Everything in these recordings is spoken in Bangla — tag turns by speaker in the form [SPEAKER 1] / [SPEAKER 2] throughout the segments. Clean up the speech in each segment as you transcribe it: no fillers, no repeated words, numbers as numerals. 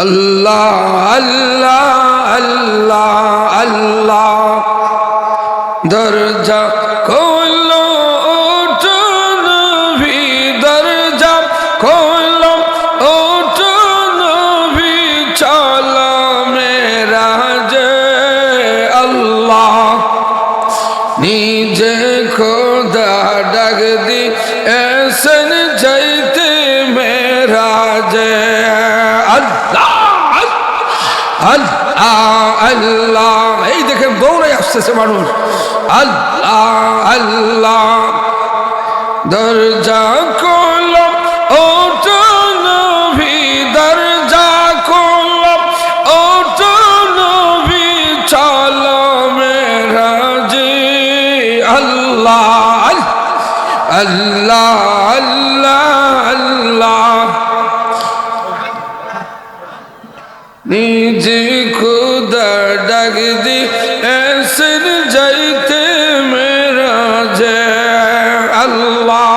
[SPEAKER 1] अल्लाह अल्लाह अल्लाह अल्लाह दर्जा खोलो उठो नबी दर्जा खोलो उठो नबी चलो मेराजे अल्लाह निजे खुदा डाक दी ऐसन जाइते मेराजे अल्लाह अल्लाह এই দেখেন দৌড়ে আসছে মানুষ अल्लाह अल्लाह दरजा खोलो ओठो नबी दरजा खोलो ओठो नबी चलो मेराजे अल्लाह अल्लाह अल्लाह अल्लाह निज खुदा डाक दी ऐसे जाइते मेराजे अल्लाह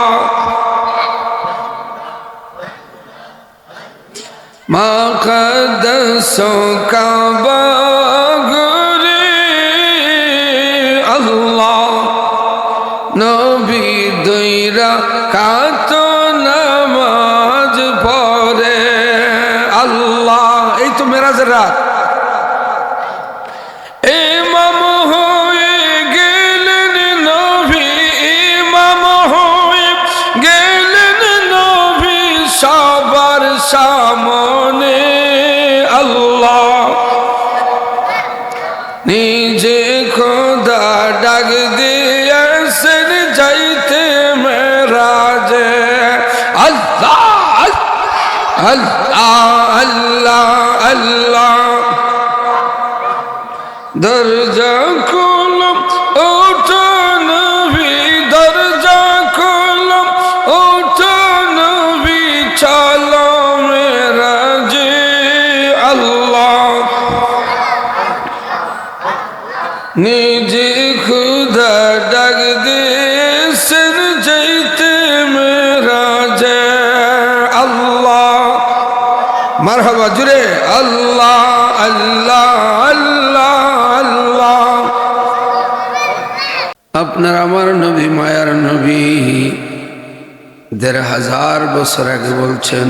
[SPEAKER 1] मक़दसों का बागरे अल्लाह नबी दुइरा कातो नमाज पढ़े अल्लाह এই তো মেরাজের রাত ইমাম হয়ে গেলেন নবী ইমাম হয়ে গেলেন নবী সবার সামনে আল্লাহ নিজে খোদা ডাক দিয়েছেন যাইতে মেরাজে আল্লাহ अल्लाह अल्लाह अल्लाह दरजा खोलो उठो नबी दरजा खोलो उठो नबी चलो मेराजे अल्लाह निजे खुदा डाक दिएছেন যাইতে मेराजे मरहबा जुरे अल्लाह अल्लाह अल्लाह अल्लाह আপনার আমার নবী মায়ার নবী ১৫০০ বছর আগে বলছেন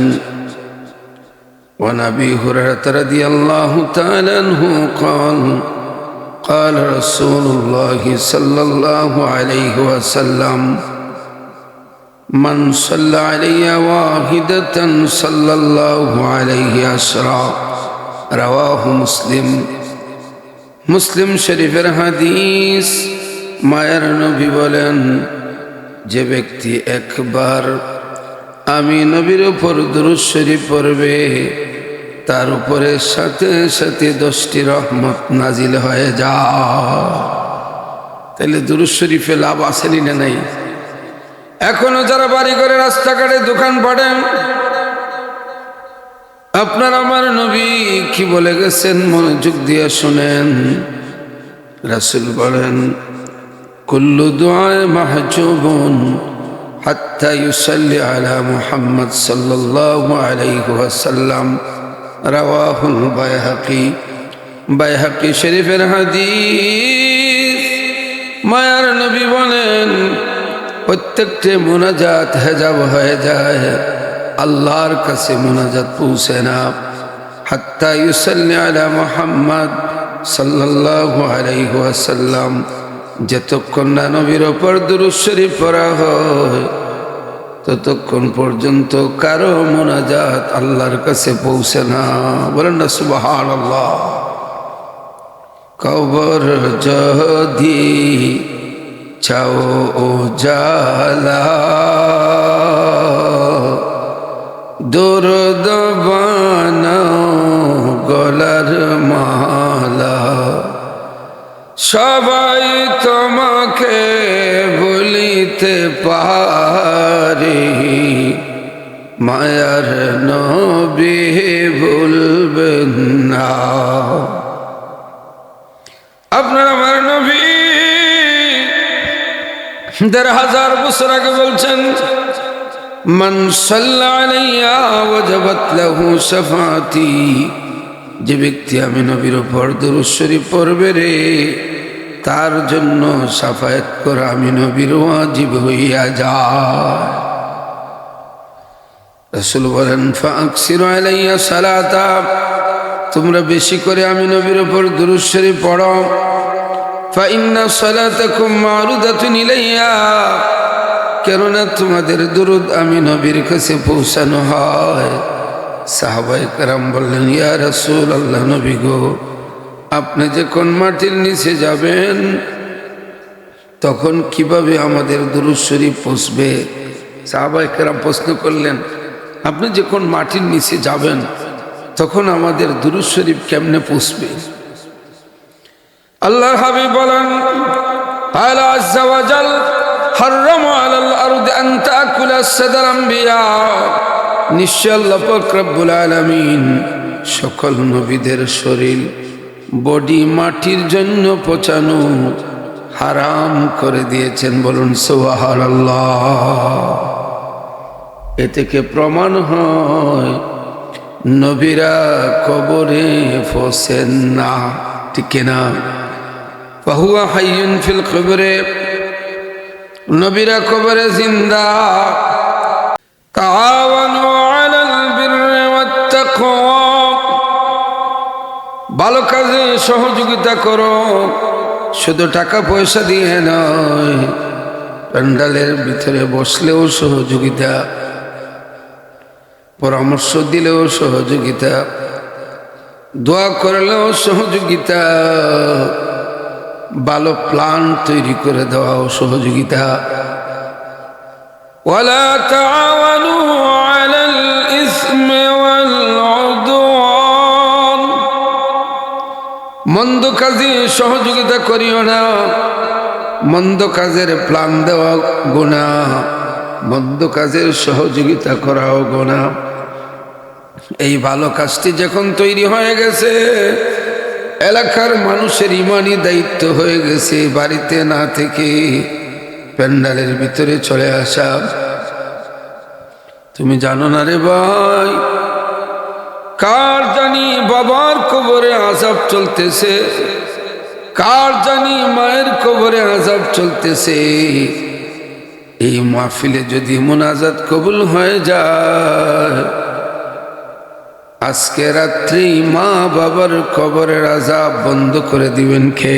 [SPEAKER 1] ওয়ানাবি হুরায়রা রাদিয়াল্লাহু তাআলা আনহু قال قال رسول الله صلى الله عليه وسلم من صلى علي واحدة صلى الله عليه عشرا رواه مسلم মুসলিম শরীফের হাদিস মায়ের নবী বলেন যে ব্যক্তি একবার আমি নবীর উপর দুরূদ শরীফ পড়বে তার উপরে সাথে সাথে 10টি রহমত নাজিল হয়ে যায় তাহলে দুরূদ শরীফে লাভ আসেনি না নাই এখনো যারা বাড়ি করে রাস্তাঘাটে দোকান পাটেন আপনার আমার নবী কি বলে গেছেন মনোযোগ দিয়ে শুনেন রাসূল বলেন কুল্লু দুআ মাহজুবুন হাত্তা ইউসাল্লি আলা মুহাম্মদ সাল্লাল্লাহু আলাইহি ওয়াসাল্লাম রাওয়াহুল বাইহাকি শরীফের হাদিস মায়ার নবী বলেন প্রত্যেকটি মুনাজাত হেজাব হয়ে যায় আল্লাহর কাছে মুনাজাত পৌঁছে না হাত্তা ইউসাল্লি আলা মুহাম্মদ সাল্লাল্লাহু আলাইহি ওয়াসাল্লাম যতক্ষণ না নবীর উপর দুরূদ শরীফ পড়া হয় ততক্ষণ পর্যন্ত কারো মুনাজাত আল্লাহর কাছে পৌঁছে না বলেন না সুবহানাল্লাহ কবর যদি চাও ও জালা দরদ বানাও গলার মালা সবাই তোমাকে ভুলিতে পারে মায়ার নবী ভুলবেন না আপনার আমার নবী ১৫০০ বছর আগে বলছেন মান সাল্লা আলাইয়া ওয়াজাবাত লাহু শাফাআতি যে ব্যক্তি আমি নবীর উপর দুরূদ শরীফ পড়বে রে, তার জন্য শাফায়াত করা আমি নবীর ওয়াজিব হইয়া যায়। রাসূল বলেন, ফাকসিরু আলাইয়া সালাতা, তোমরা বেশি করে আমি নবীর উপর দুরূদ শরীফ পড়ো। ফাইন্না সালাতাকুম মারুদাতুন ইলাইয়া, কেননা তোমাদের দুরূদ আমি নবীর কাছে পৌঁছানো হয়। সাহাবায়ে কেরাম বললেন, ইয়া রাসূলুল্লাহ, নবী গো, আপনি যখন মাটির নিচে যাবেন তখন কিভাবে আমাদের দুরূদ শরীফ পৌঁছবে? সাহাবায়ে কেরাম প্রশ্ন করলেন, আপনি যখন মাটির নিচে যাবেন তখন আমাদের দুরূদ শরীফ কেমনে পৌঁছবে? আল্লাহর হাবিব বলেন, আলা আযজা ওয়া জাল হারামা আলাল আরদি আন তাকুলা সাদার আম্বিয়া, নিশ্চয় আল্লাহ পাক রব্বুল আলামিন সকল নবীদের শরীর বডি মাটির জন্য পচানো হারাম করে দিয়েছেন। বলুন সুবহানাল্লাহ। এ থেকে প্রমাণ হয় নবীরা কবরে ফসেন না, ঠিক না? ফাহুয়া হাইয়ুন ফিল কবরে, নবীরা কবরে জিন্দা। তাআওয়ানু আলাল বিররি ওয়াত তাকওয়া, ভালো কাজে সহযোগিতা করো, শুধু টাকা পয়সা দিয়ে নয়, প্যান্ডালের ভিতরে বসলেও সহযোগিতা, পরামর্শ দিলেও সহযোগিতা, দোয়া করলেও সহযোগিতা, ভালো প্ল্যান তৈরি করে দেওয়াও সহযোগিতা। ওয়ালা তাআওয়ানু আলাল ইসমি ওয়াল উদওয়ান, মন্দ কাজে সহযোগিতা করিও না। মন্দ কাজের প্ল্যান দেওয়া গুনাহ, মন্দ কাজের সহযোগিতা করাও গুনাহ। এই ভালো কাজটি যখন তৈরি হয়ে গেছে, এলাকার মানুষের ইমানি দায়িত্ব হয়ে গেছে বাড়িতে না থেকে প্যান্ডালের ভিতরে চলে আসা। তুমি জানো না রে ভাই, কার জানি বাবার কবরে আযাব চলতেছে, কার জানি মায়ের কবরে আযাব চলতেছে। এই মাহফিলে যদি মুনাজাত কবুল হয়ে যায়, আজকে রাত্রি মা বাবার কবরের আযাব বন্ধ করে দিবেন কে?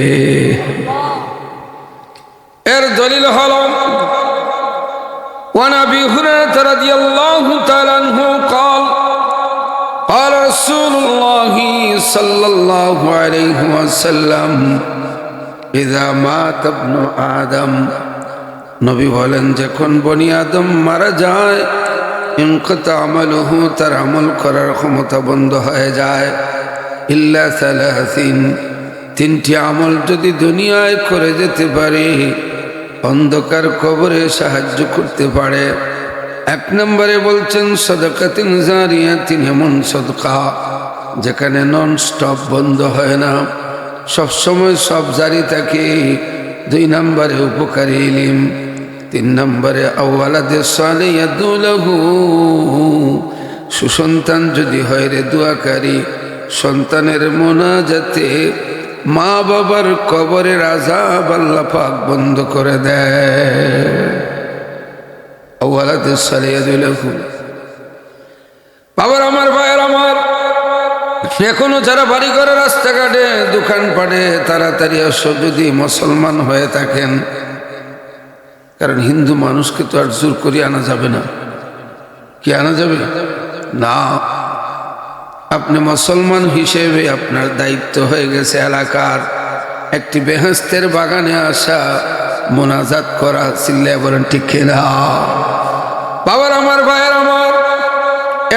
[SPEAKER 1] এর দলিল হল ওয়ান আবি হুরায়রা রাদিয়াল্লাহু তাআলা আনহু قال قال رسول الله صلى الله عليه وسلم إذا مات ابن آدم, নবী বলেন যখন বনি আদম মারা যায়, ইনকাতা আমালুহু, তার আমল করার ক্ষমতা বন্ধ হয়ে যায়। ইল্লা সালাসিন, তিনটি আমল যদি দুনিয়ায় করে যেতে পারে, অন্ধকার কবরে সাহায্য করতে পারে। এক নম্বরে বলছেন সাদাকাতুন জারিয়াতিন, এমন সদকা যেখানে নন স্টপ বন্ধ হয় না, সব সময় সব জারি থাকে। দুই নম্বরে উপকারী ইলম। তিন নম্বরে আওয়ালাদে সালেহ ইয়াদউ লাহু, সুসন্তান যদি হয় রে দোয়াকারী, সন্তানের মোনাজাতে মা বাবার কবরের আযাব আল্লাহ পাক বন্ধ করে দেয়। আওয়ালাদে সালেহ ইয়াদউ লাহু। বাবার আমার, ভাইয়ের আমার, এখনো যারা বাড়ি ঘরে রাস্তাঘাটে দোকানপাটে তাড়াতাড়ি আসো যদি মুসলমান হয়ে থাকেন, কারণ হিন্দু মানুষকে তো আর জোর করে আনা যাবে না। কি আনা যাবে না? আপনি মুসলমান হিসেবে আপনার দায়িত্ব হয়ে গেছে এলাকার একটি বেহেশতের বাগানে আসা, মোনাজাত করা। চিল্লায় বলেন ঠিক কিনা? বাবার আমার, ভাইয়ের আমার,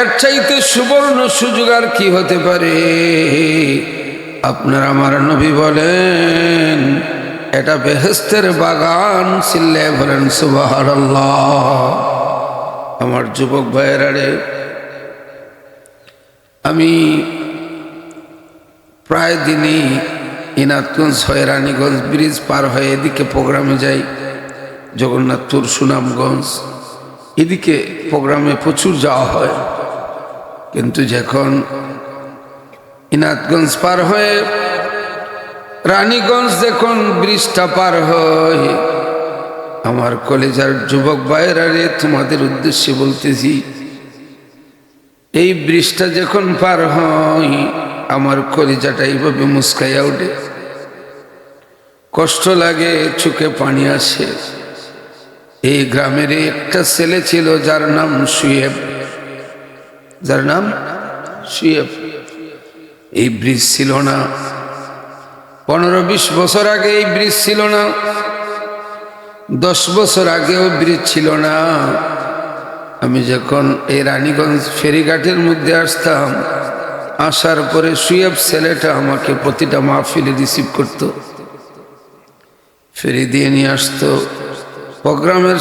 [SPEAKER 1] এর চাইতে সুবর্ণ সুযোগ আর কি হতে পারে? আপনার আমার নবী বলেন এটা বেহেশতের বাগান। চিল্লায় বলেন সুবহানাল্লাহ। আমার যুবক ভাইয়েরা রে, আমি প্রায় দিনই ইনাতগঞ্জ হয়ে রানীগঞ্জ ব্রিজ পার হয়ে এদিকে প্রোগ্রামে যাই, জগন্নাথপুর, সুনামগঞ্জ, এদিকে প্রোগ্রামে প্রচুর যাওয়া হয়। কিন্তু যখন ইনাতগঞ্জ পার হয়ে রানীগঞ্জ যখন ব্রিজটা পার হয়, আমার কলেজার যুবক ভাইয়েরা রে, তোমাদের উদ্দেশ্যে বলতেছি, এই ব্রিজটা যখন পার হয় আমার কলেজাটা এইভাবে মুস্কাইয়া ওঠে, কষ্ট লাগে, চোখে পানি আসে। এই গ্রামের একটা ছেলে ছিল যার নাম সুয়েব, যার নাম সুয়েব। এই ব্রিজ ছিল না, 15-20 বছর আগে এই ব্রিজ ছিল না, 10 বছর আগেও ব্রিজ ছিল না। আমি যখন এই রানীগঞ্জ ফেরিঘাটের মধ্যে আসতাম, আসার পরে সুয়েব ছেলেটা আমাকে প্রতিটা মাহফিলে রিসিভ করত, ফেরি দিয়ে নিয়ে আসতো। প্রোগ্রামের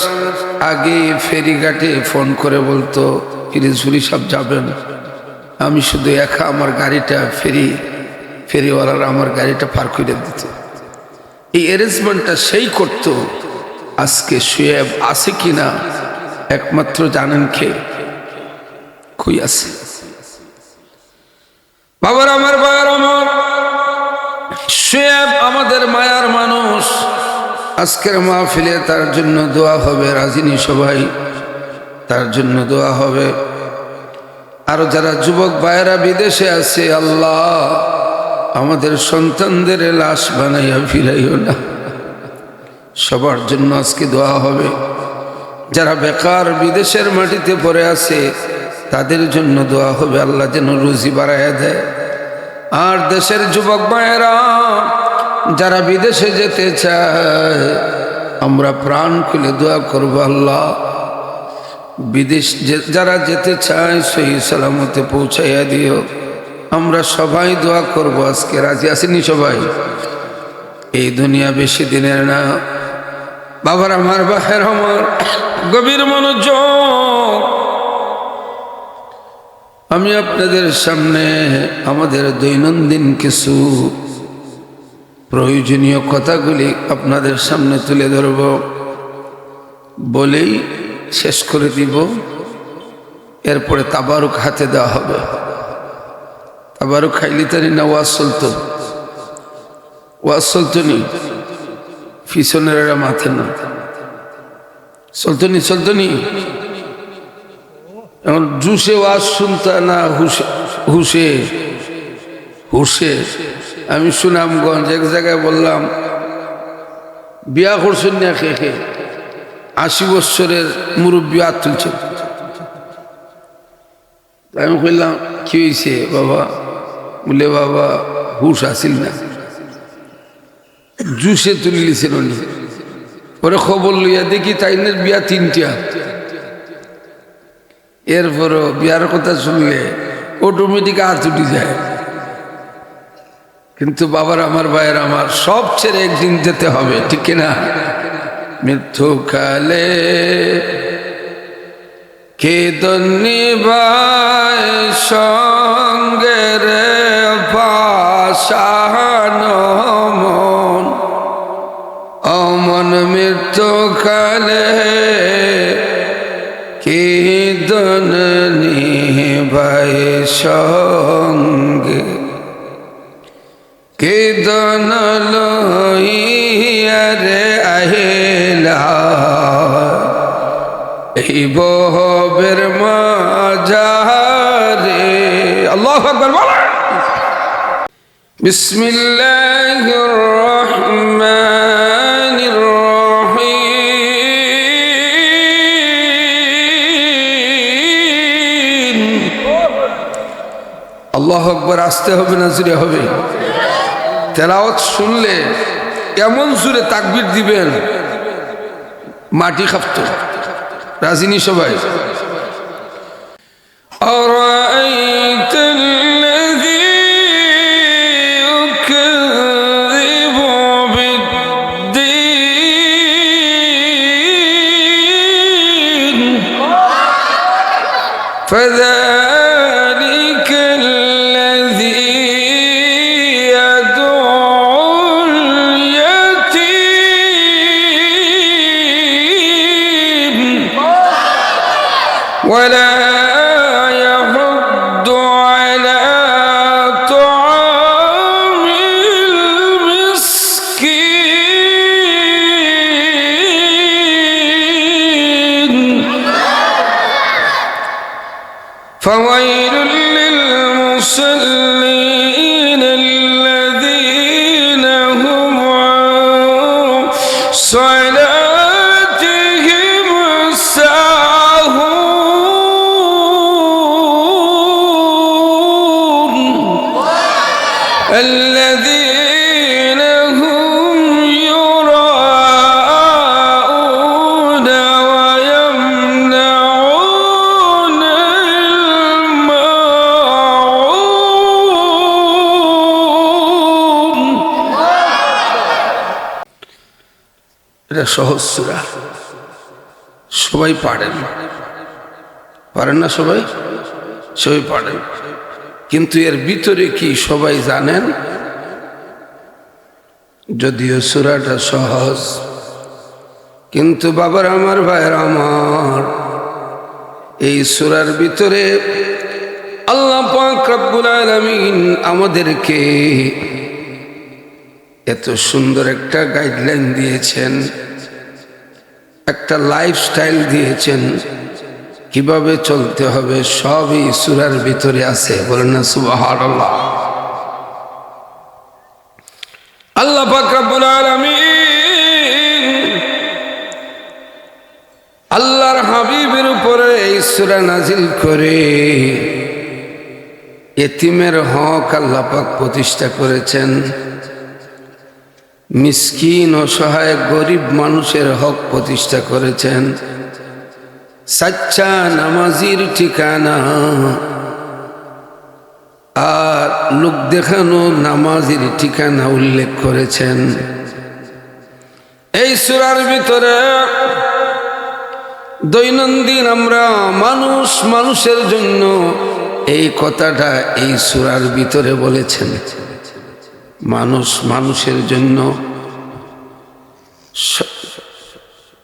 [SPEAKER 1] আগে ফেরিঘাটে ফোন করে বলতো, কিরে ঝুরি সাহেব যাবেন? আমি শুধু একা আমার গাড়িটা ফেরিওয়ালারা আমার গাড়িটা পার করে দিত। এই অ্যারেঞ্জমেন্টটা সেই করত। আজকে সুয়েব আছে কিনা একমাত্র জানেন কে, কই আছে? বাবার আমার, বাবার আমার, সুয়েব আমাদের মায়ার মানুষ। আজকের মাহফিলে তার জন্য দোয়া হবে, রাজিনী সবাই তার জন্য দোয়া হবে। আরো যারা যুবক ভাইয়েরা বিদেশে আছে, আল্লাহ আমাদের সন্তানদের লাশ বানাইয়া ফিরাইও না, সবার জন্য আজকে দোয়া হবে। যারা বেকার বিদেশের মাটিতে পড়ে আছে তাদের জন্য দোয়া হবে, আল্লাহ যেন রুজি বাড়াইয়া দেয়। আর দেশের যুবক ভাইয়েরা যারা বিদেশে যেতে চায়, আমরা প্রাণ খুলে দোয়া করব, আল্লাহ বিদেশ যারা যেতে চায় সহি সালামতে পৌঁছাইয়া দিও। আমরা সবাই দোয়া করব। আজকে রাজি আসেনি সবাই? এই দুনিয়া বেশি দিনের না। বাবার আমার, বাহের আমার, গভীর মনোযোগ। আমি আপনাদের সামনে আমাদের দৈনন্দিন কিছু প্রয়োজনীয় কথাগুলি আপনাদের সামনে তুলে ধরব, বলেই শেষ করে দিব। এরপরে তাবারুক হাতে দেওয়া হবে। তাবারুক খাইলি তারি না ওয়াজ চলতো? ওয়াজ চলতনি, পিছনের এরা মাথে না, চলতনি। এখন জুসে ওয়াজ শুনতা না হুসে। আমি সুনামগঞ্জ এক জায়গায় বললাম, বিয়া করছেন না খেয়ে 80 বৎসরের মুরব্বী হাত তুলছে। আমি বললাম, কি হয়েছে বাবা? বলে, বাবা হুশ আসিল না, জুসে তুলে লিছেন উনি। পরে খবর লইয়া দেখি তাইনের বিয়া 3টা। এরপরও বিয়ার কথা শুনলে অটোমেটিক হাত উঠে যায়। কিন্তু বাবার আমার, ভাইয়ের আমার, সব ছেড়ে একদিন যেতে হবে, ঠিক কিনা? মৃত্যুকালে কেদনি ভাই সঙ্গে রে পাশানো মন, অমন মৃত্যুকালে কেদনি ভাই সঙ্গে, কেদন লইয়া রে আহিলা এই বহবের মাঝারে। আল্লাহু আকবার বলেন। বিসমিল্লাহির রহমানির রহিম। আল্লাহু আকবার আসতে হবে না জোরে হবে? তেলাওয়াত শুনলে এমন জোরে তাকবীর দিবেন মাটি কাঁপত। রাজিনী সবাই? أرأيت الذي يكذب بالدين فذلك الذي يدعو اليتيم ولا يحض فويل للمصلين الذين هم عن صلاتهم ساهون الذين هم يراءون ويمنعون الماعون. এটা সহজ সূরা, সবাই পারেন না? সবাই পারেন, কিন্তু এর ভিতরে কি সবাই জানেন? যদিও সূরাটা সহজ, কিন্তু বাবার আমার, ভাইয়ের আমার, এই সূরার ভিতরে আল্লাহ পাক রব্বুল আলামিন আমাদেরকে এত সুন্দর একটা গাইডলাইন দিয়েছেন, একটা লাইফস্টাইল দিয়েছেন, কিভাবে চলতে হবে সব এই সূরার ভিতরে আছে। বলেন না সুবহানাল্লাহ। আল্লাহ পাক রব্বুল আলামিন আল্লাহর হাবিবের উপরে এই সূরা নাজিল করে এতিমের হক আল্লাহ পাক প্রতিষ্ঠা করেছেন, মিসকিন অসহায় গরিব মানুষের হক প্রতিষ্ঠা করেছেন, সাচ্চা নামাজির ঠিকানা আর লোক দেখানো নামাজির ঠিকানা উল্লেখ করেছেন। এই সূরার ভিতরে দৈনন্দিন আমরা মানুষের জন্য এই কথাটা এই সূরার ভিতরে বলেছেন। মানুষের জন্য,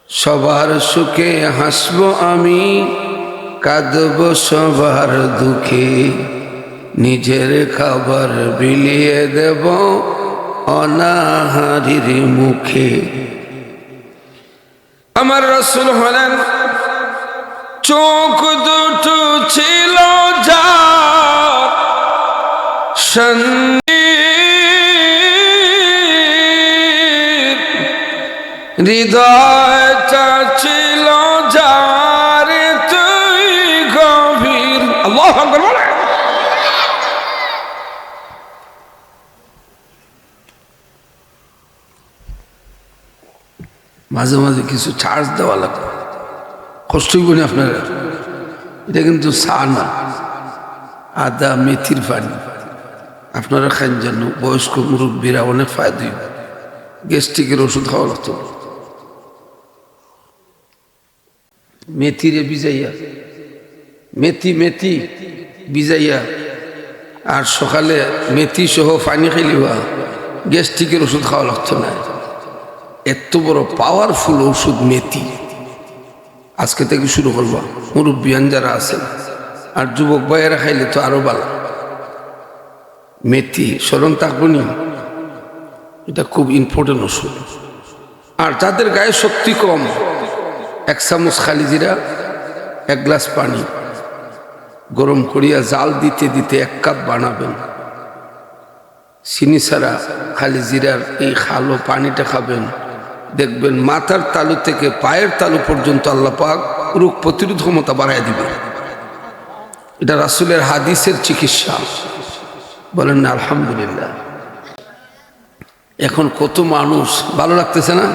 [SPEAKER 1] সবার সুখে হাসব আমি, কাঁদব সবার দুঃখে, নিজের খাবার বিলিয়ে দেব অনাহারীর মুখে। আমার রাসূল হলেন চোখ দুটো ছিল যার, হৃদয়টা ছিল যার তুই গভীর। আল্লাহু আকবার বলে। মাঝে মাঝে কিছু চার্জ দেওয়া লাগবে, কষ্টই বলি আপনারা। এটা কিন্তু চা না, আদা মেথির পানি। আপনারা খান যেন, বয়স্ক মুরব্বীরা অনেক ফায়দা হইবে। গ্যাস্ট্রিকের ওষুধ খাওয়া লাগতো, মেথিরে ভিজাইয়া, মেথি ভিজাইয়া আর সকালে মেথি সহ পানি খাইলিবা, গ্যাস্ট্রিকের ওষুধ খাওয়া লাগতো না। এত বড় পাওয়ারফুল ওষুধ মেথি। আজকে থেকে শুরু করবা, মুরব্বিয়ান যারা আছেন আর যুবক ভাইয়েরা খাইলে তো আরো ভালো। মেথি স্মরণ থাকবনি, এটা খুব ইম্পর্টেন্ট ওষুধ। আর যাদের গায়ে শক্তি কম, 1 চামচ খালি জিরা, 1 গ্লাস পানি গরম করিয়া জাল দিতে দিতে 1 কাপ বানাবেন। চিনি ছাড়া খালি জিরার এই খালো পানিটা খাবেন, দেখবেন মাথার তালু থেকে পায়ের তালু পর্যন্ত আল্লাহ পাক রোগ প্রতিরোধ ক্ষমতা বাড়ায় দিবে। এটা রাসূলের হাদিসের চিকিৎসা। বলেন না আলহামদুলিল্লাহ। এখন কত মানুষ, ভালো লাগতেছে না?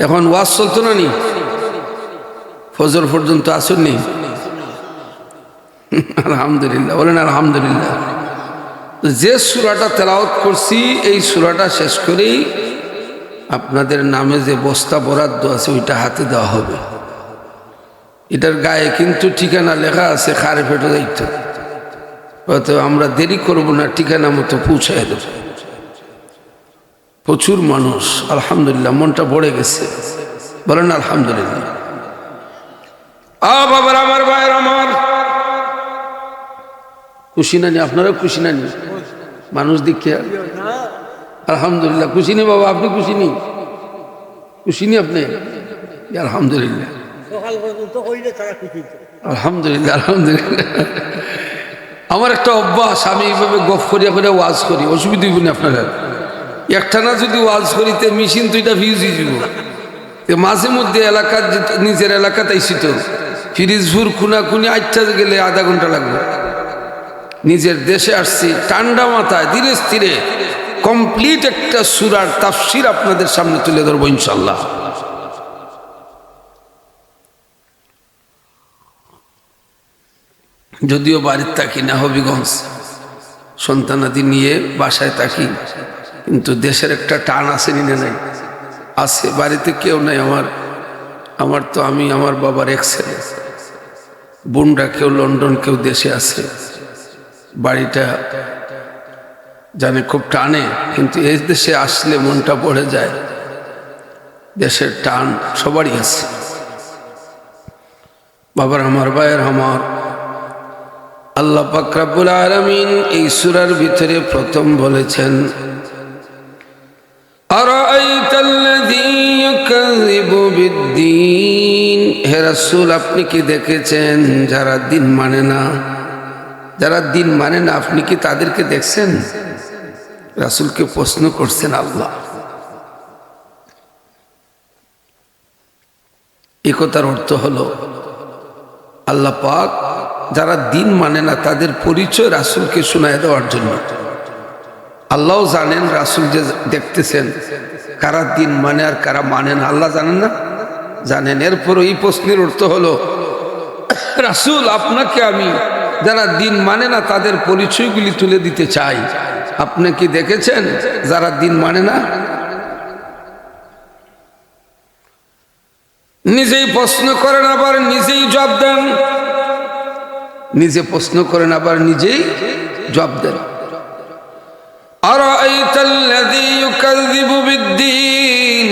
[SPEAKER 1] এখন ওয়াজ চলতো না নি? ফজর পর্যন্ত আসেননি? আলহামদুলিল্লাহ, বলেন আলহামদুলিল্লাহ। যে সূরাটা তেলাওয়াত করছি, এই সূরাটা শেষ করেই আপনাদের নামে যে বস্তা বরাদ্দ আছে ওইটা হাতে দেওয়া হবে। এটার গায়ে কিন্তু ঠিকানা লেখা আছে, খারে ফেটে যাইতো। হয়তো আমরা দেরি করব না, ঠিকানা মতো পৌঁছায় দেব। প্রচুর মানুষ, আলহামদুলিল্লাহ, মনটা ভরে গেছে। বলেন আলহামদুলিল্লাহ। বাবার আমার, ভাইয়ের আমার, খুশি নানি? আপনারা খুশি নানি? মানুষ দেখিয়া আলহামদুলিল্লাহ। খুশি নি বাবা? আপনি খুশি নি? খুশি নি আপনি? আলহামদুলিল্লাহ। আলহামদুলিল্লাহ আলহামদুলিল্লাহ। আমার একটা অভ্যাস, আমি এইভাবে গফ করিয়া করে ওয়াজ করি, অসুবিধা হইব না আপনারা। একটানা যদি ওয়াজ করিতে মেশিন দুইটা ফিউজ হয়ে যাব। মাঝে মধ্যে এলাকার নিজের এলাকাতে আইসি তো ফিরিজপুর খুনাখুনি আটটা গেলে আধা ঘন্টা লাগবে। নিজের দেশে আসছি ঠান্ডা মাথায় ধীরে স্থিরে কমপ্লিট একটা সূরার তাফসীর আপনাদের সামনে তুলে ধরবো ইনশাল্লাহ। যদিও বাড়ির থাকি না, হবিগঞ্জ সন্তানাদি নিয়ে বাসায় থাকি, কিন্তু দেশের একটা টান আছে নিনে নাই আছে। বাড়িতে কেউ নাই আমার তো আমি আমার বাবার এক ছেলে, বোনরা কেউ লন্ডন, কেউ দেশে আছে। বাড়িটা জানে খুব টানে, কিন্তু এই দেশে আসলে মনটা পড়ে যায়। দেশের টান সবারই আছে। বাবার আমার, ভাইয়ের আমার, আল্লাহ পাক রব্বুল আলামিন এই সূরার ভিতরে প্রথম বলেছেন, আরাআইতাল্লাযী ইউকাযযিবু বিদ্দীন। হে রাসূল, আপনি কি দেখেছেন যারা দিন মানে না? যারা দিন মানে না, আপনি কি তাদেরকে দেখছেন? রাসূলকে প্রশ্ন করছেন আল্লাহ। এই কথার অর্থ হলো আল্লাহ পাক যারা দিন মানে না তাদের পরিচয় রাসূলকে শোনায় দেওয়ার জন্য। আল্লাহও জানেন, রাসূল যে দেখতেছেন কারা দিন মানে আর কারা মানে না, আল্লাহ জানেন না? জানেন। এরপর এই প্রশ্নের অর্থ হলো রাসূল, আপনাকে আমি যারা দিন মানে না তাদের পরিচয়গুলি তুলে দিতে চাই। আপনি কি দেখেছেন যারা দিন মানে না? নিজেই প্রশ্ন করেন আবার নিজেই জবাব দেন, নিজে প্রশ্ন করেন আবার নিজেই জবাব দেন। আরাআইতাল্লাযী ইউকাযযিবু বিদ্দীন,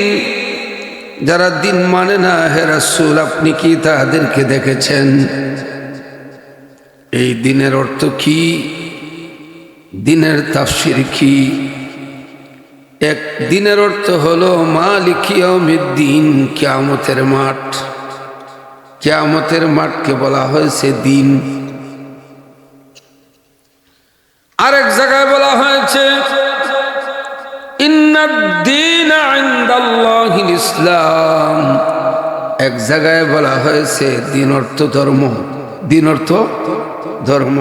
[SPEAKER 1] যারা দিন মানে না, হে রাসূল আপনি কি তাদেরকে দেখেছেন? এই দিনের অর্থ কি? দিনের তাফসীর কি? এক দিনের অর্থ হলো মালিক ইয়াউমিদ্দিন, কিয়ামতের মাঠ। কিয়ামতের মাঠকে বলা হয়েছে দিন। আরেক জায়গায় বলা হয়েছে ইন্নাদ-দীনা ইনদাল্লাহিল ইসলাম। এক জায়গায় বলা হয়েছে দিন অর্থ ধর্ম, দিন অর্থ ধর্ম।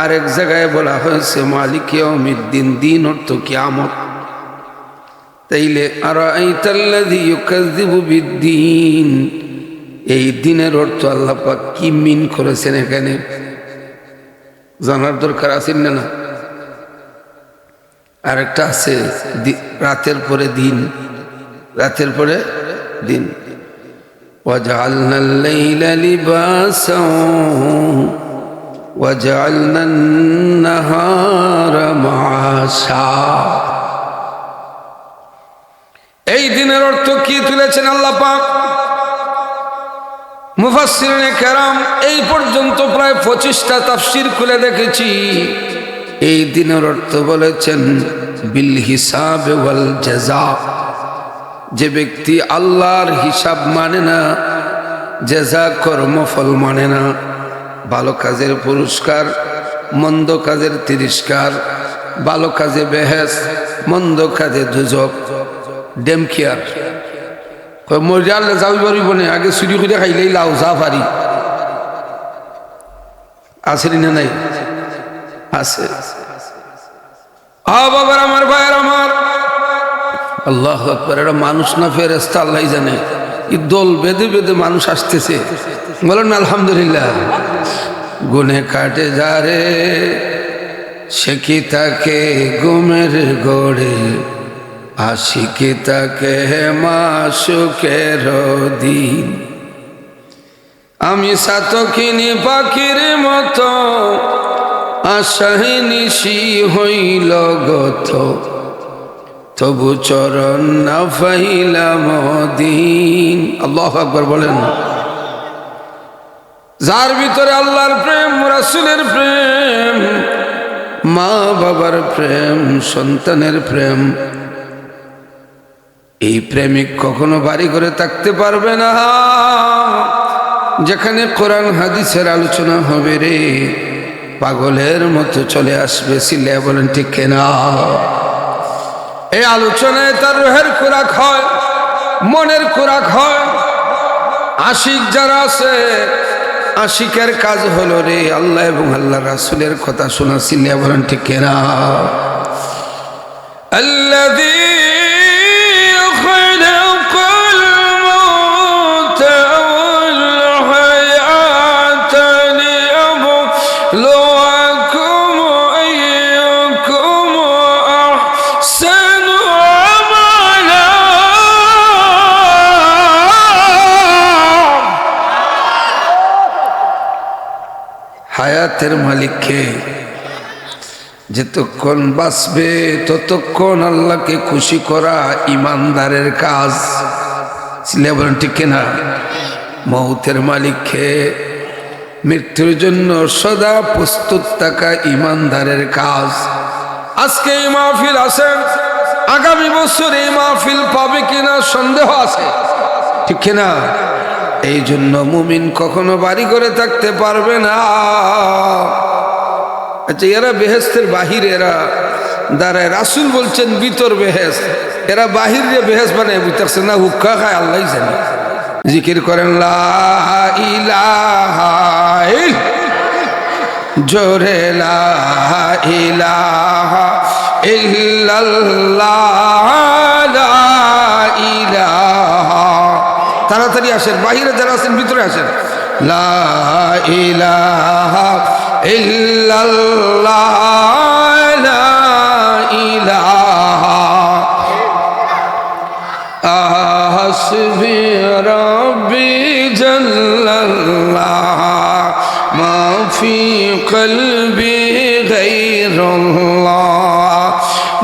[SPEAKER 1] আরেক জায়গায় বলা হয়েছে মালিক ইয়াউমিদ্দিন, দিন অর্থ কিয়ামত। তাইলে আরাআইতাল্লাযী ইউকাযযিবু বিদ্দীন, এই দিনের অর্থ আল্লাহ পাক কি মিন করেছেন এখানে জানার দরকার আছে না? আরেকটা আছে রাতের পরে দিন, রাতের পরে দিন। ওয়াজআলনাল লাইলা লিবাসান ওয়াজআলনান নাহারা মাআশা। এই দিনের অর্থ কি তুলেছেন আল্লাহ পাক? মুফাসসিরিনে কেরাম এই পর্যন্ত প্রায় 25টা তাফসীর খুলে দেখেছি। এই দিনের অর্থ বলেছেন বিল হিসাব ওয়াল জাযা। যে ব্যক্তি আল্লাহর হিসাব মানে না, জাযা কর্মফল মানে না, ভালো কাজের পুরস্কার, মন্দ কাজের তিরস্কার, ভালো কাজে বেহেশত, মন্দ কাজে দুজক, ডেমকিয়ার। মরিয়ালে যাবি পারিব না, আগে চুরি করে খাইলেই লাউ যা পারি। আছে না নাই? আছে। বাবার আমার, ভাইয়ের আমার, আল্লাহু আকবার। এটা মানুষ না ফেরেশতা আল্লাহই জানে। এই দল বেঁধে বেঁধে মানুষ আসতেছে, বলেন না আলহামদুলিল্লাহ। গুনে কাটে যারে সে কি তাকে গুমের গড়ে, আশিকি তাকে মাশুকের দিন। আমি সাতকিনি পাখির মতো আশায় নিশি হইল গত, তবু চরণ না পাইলাম দিন। আল্লাহু আকবার বলেন। যার ভিতরে আল্লাহর প্রেম, রাসূলের প্রেম, মা বাবার প্রেম, সন্তানের প্রেম, এই প্রেমিক কখনো বাড়ি করে থাকতে পারবে না। যেখানে কোরআন হাদিসের আলোচনা হবে রে পাগলের মতো চলে আসবে, সিল্লায় বলেন ঠিক কিনা? এই আলোচনায় তার রুহের খোরাক হয়, মনের খোরাক হয়। আশিক যারা আছে, আশিকের কাজ হলো রে আল্লাহ এবং আল্লাহ রাসূলের কথা শোনা, সিল্লায় বলেন ঠিক কিনা? আল্লাযী হায়াতের মালিককে, যতক্ষণ বাঁচবে ততক্ষণ আল্লাহকে খুশি করা ইমানদারের কাজ, সিলে বলেন ঠিক কিনা? মৌতের মালিককে, মৃত্যুর জন্য সদা প্রস্তুত থাকা ইমানদারের কাজ। আজকে এই মাহফিল আছেন, আগামী বছর এই মাহফিল পাবে কিনা সন্দেহ আছে, ঠিক কিনা? এই জন্য মুমিন কখনো বাড়ি করে থাকতে পারবে না। আচ্ছা, এরা বেহেস্তের বাহির, এরা দাঁড়ায়, রাসূল বলছেন ভিতর বেহেস্ত, এরা বাহির যে বেহেস্ত বানায় বুঝতেছে না, হুক্কা খায় আল্লাহ জানে। জিকির করেন লা ইলাহা জোরে লা ইলাহা ইল্লাল্লাহ, লা ইলাহা। তাড়াতাড়ি আসেন, বাহিরে যারা আছেন ভিতরে আসেন। লা ইলাহা ইল্লাল্লাহ, লা ইলাহা। হাসবি রাব্বি জাল্লাল্লাহ, মা ফি কলবি গায়রুল্লাহ।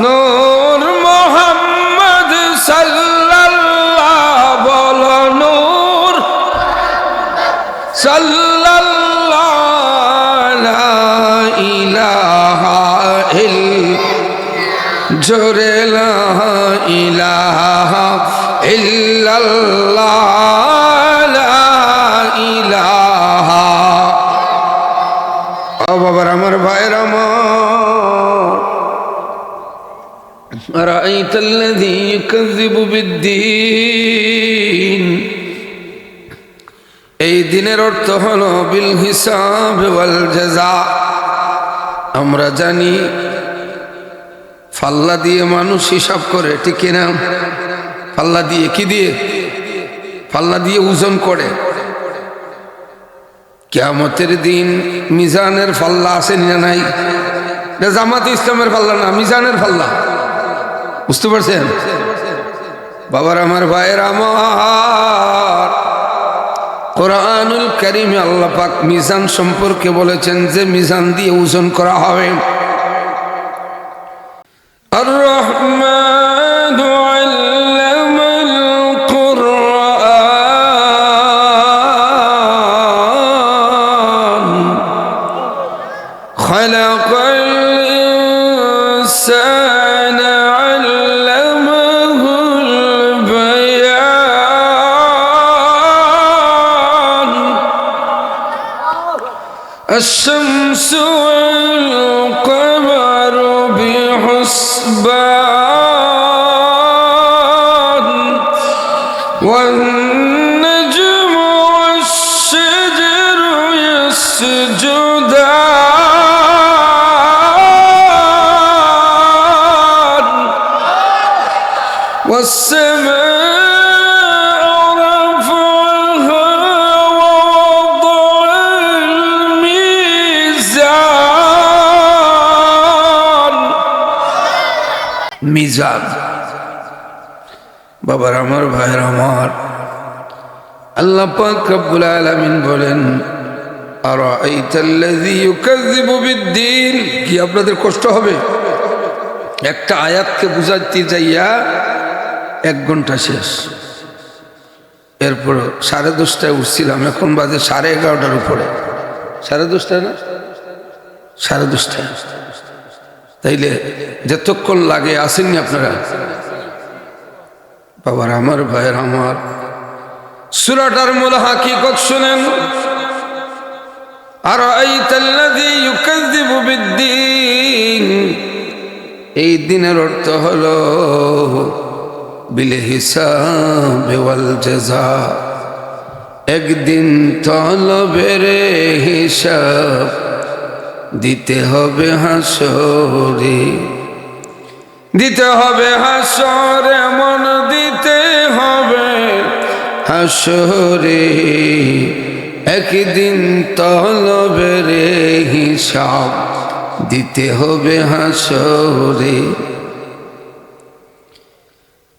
[SPEAKER 1] নূর মুহাম্মদ সাল্লাল্লাহ, বলো নূর সাল্লাল্লাহ, লা ইলাহা জোরে লা ইলাহা ইল্লাল্লাহ, লা ইলাহা। ও বাবার আমার ভাইয়ের আমার, আরাআইতাল্লাযী ইউকাযযিবু বিদ্দীন, এই দিনের অর্থ হলো বিল হিসাব ওয়াল জাযা। আমরা জানি ফাল্লা দিয়ে মানুষ হিসাব করে, ঠিক কিনা? ফাল্লা দিয়ে, কি দিয়ে? ফাল্লা দিয়ে ওজন করে। কিয়ামতের দিন মিজানের ফাল্লা আছে না নাই? জামাতে ইসলামের ফাল্লা না, মিজানের ফাল্লা, বুঝতে পারছেন? বাবার আমার ভাইয়ের আমার, কোরআনুল কারীমে আল্লাহ পাক মিজান সম্পর্কে বলেছেন যে মিজান দিয়ে ওজন করা হবে। আর রহমান আল্লামাল কুরআন, খালাকাল ইনসানা আল্লামাহুল বায়ান, আশ-শামসু ওয়াল কমারু বিহুসবান, ওয়ান-নাজমু ওয়াশ-শাজারু ইয়াসজুদান, ওয়াস-সামাa'u রাফa'aha ওয়া ওয়াদা'al মিজান। মিজান, বাবার আমার ভাইয়ের আমার, আল্লাহ পাক রব্বুল আলামিন বলেন আরাআইতাল্লাযী ইউকাযযিবু বিদ্দীন। কি আপনাদের কষ্ট হবে? একটা আয়াতকে বুঝাতে যাইয়া 1 ঘন্টা শেষ। এরপর 10:30টায় উঠছিলাম, এখন বাজে 11:30টার উপরে। 10:30 না, 10:30। তাইলে যতক্ষণ লাগে আসেননি আপনারা? বাবার আমার ভাইয়ের আমার, সূরাটার মূল হাকিকত শুনেন। আরাআইতাল্লাযী ইউকাযযিবু বিদ্দীন, এই দিনের অর্থ হলো বিল হিসাব ওয়াল জাযা, একদিন তলবের হিসাব দিতে হবে হাসরে, দিতে হবে হাসরে, মন দিতে হবে হাসরে, একদিন তলবের হিসাব দিতে হবে হাসরে।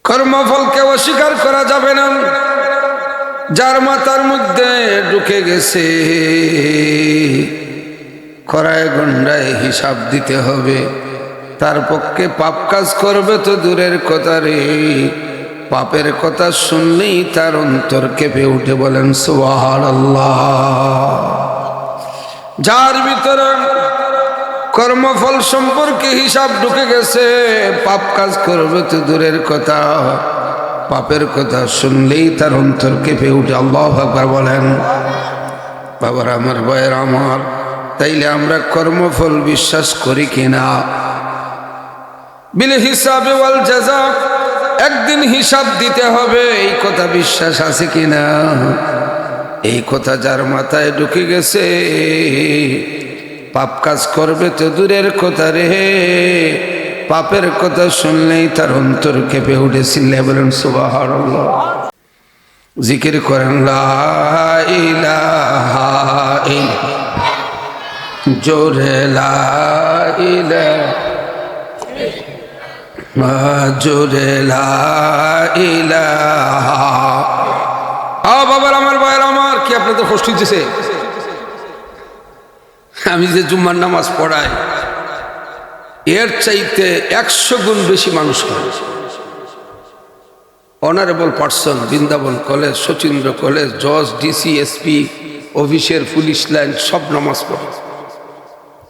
[SPEAKER 1] কর্মফলকে অস্বীকার করা যাবে না। যার মাথার মধ্যে ঢুকে গেছে কড়ায় গন্ডায় হিসাব দিতে হবে, তার পক্ষে পাপ কাজ করবে তো দূরের কথা রে, পাপের কথা শুনলেই তার অন্তর কেঁপে উঠে। বলেন সুবহানাল্লাহ। যার ভিতরে কর্মফল সম্পর্কে হিসাব ঢুকে গেছে, পাপ কাজ করবে তো দূরের কথা, পাপের কথা শুনলেই তার অন্তর কেঁপে উঠে। আল্লাহু আকবার বলেন। বাবার আমার, ভাইয়ের আমার, তাইলে আমরা কর্মফল বিশ্বাস করি কিনা? বিল হিসাবে ওয়াল জাযা, একদিন হিসাব দিতে হবে, এই কথা বিশ্বাস আছে কিনা? এই কথা যার মাথায় ঢুকে গেছে, পাপ কাজ করবে তো দূরের কথা রে, পাপের কথা শুনলেই তার অন্তর কেঁপে উঠে। চিল্লায়ে বলেন সুবহানাল্লাহ। জিকির করেন লা ইলাহা ইল্লাল্লাহ, জোরে লা ইলাহা, জোরে লা ইলাহা। বাবার আমার, ভাইয়ের আমার, কি আপনাদের কষ্ট হচ্ছে? আমি যে জুম্মার নামাজ পড়াই, এর চাইতে 100 গুণ বেশি মানুষ হয়। Honourable person, Brindaban college, Sachindra college, জজ, ডিসি, এসপি অফিসের, পুলিশ লাইন সব নামাজ পড়ে,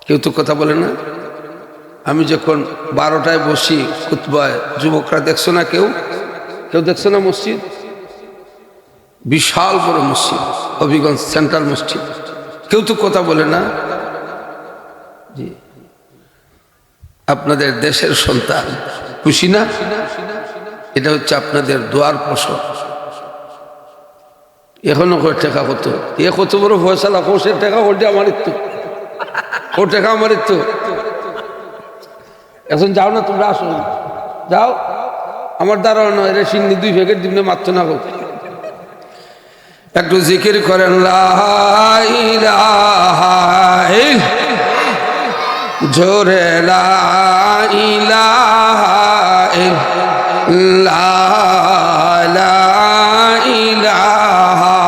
[SPEAKER 1] কেউ তো কথা বলে না। আমি যখন 12টায় বসি খুতবায়, যুবকরা দেখছো না? কেউ দেখছো না? মসজিদ বিশাল বড় মসজিদ, হবিগঞ্জ সেন্ট্রাল মসজিদ, কেউ তো কথা বলে না। জি, আপনাদের দেশের সন্তান, খুশি না? এটা হচ্ছে আপনাদের দোয়ার ফসল। এখনো টাকা কত, কত বড় ফয়সালা, কোষের টাকা ওটা আমার তো, ও টাকা আমার তো। এখন যাও না, তোমরা আসো, যাও, আমার দ্বারা নয় রে, সিন্নি 2 প্যাকেট দিনে মারতো না হোক। একটু জিকির করেন লা ইলাহা ইল্লাল্লাহ, জোরে লা ইলাহা ইল্লাল্লাহ, লা ইলাহা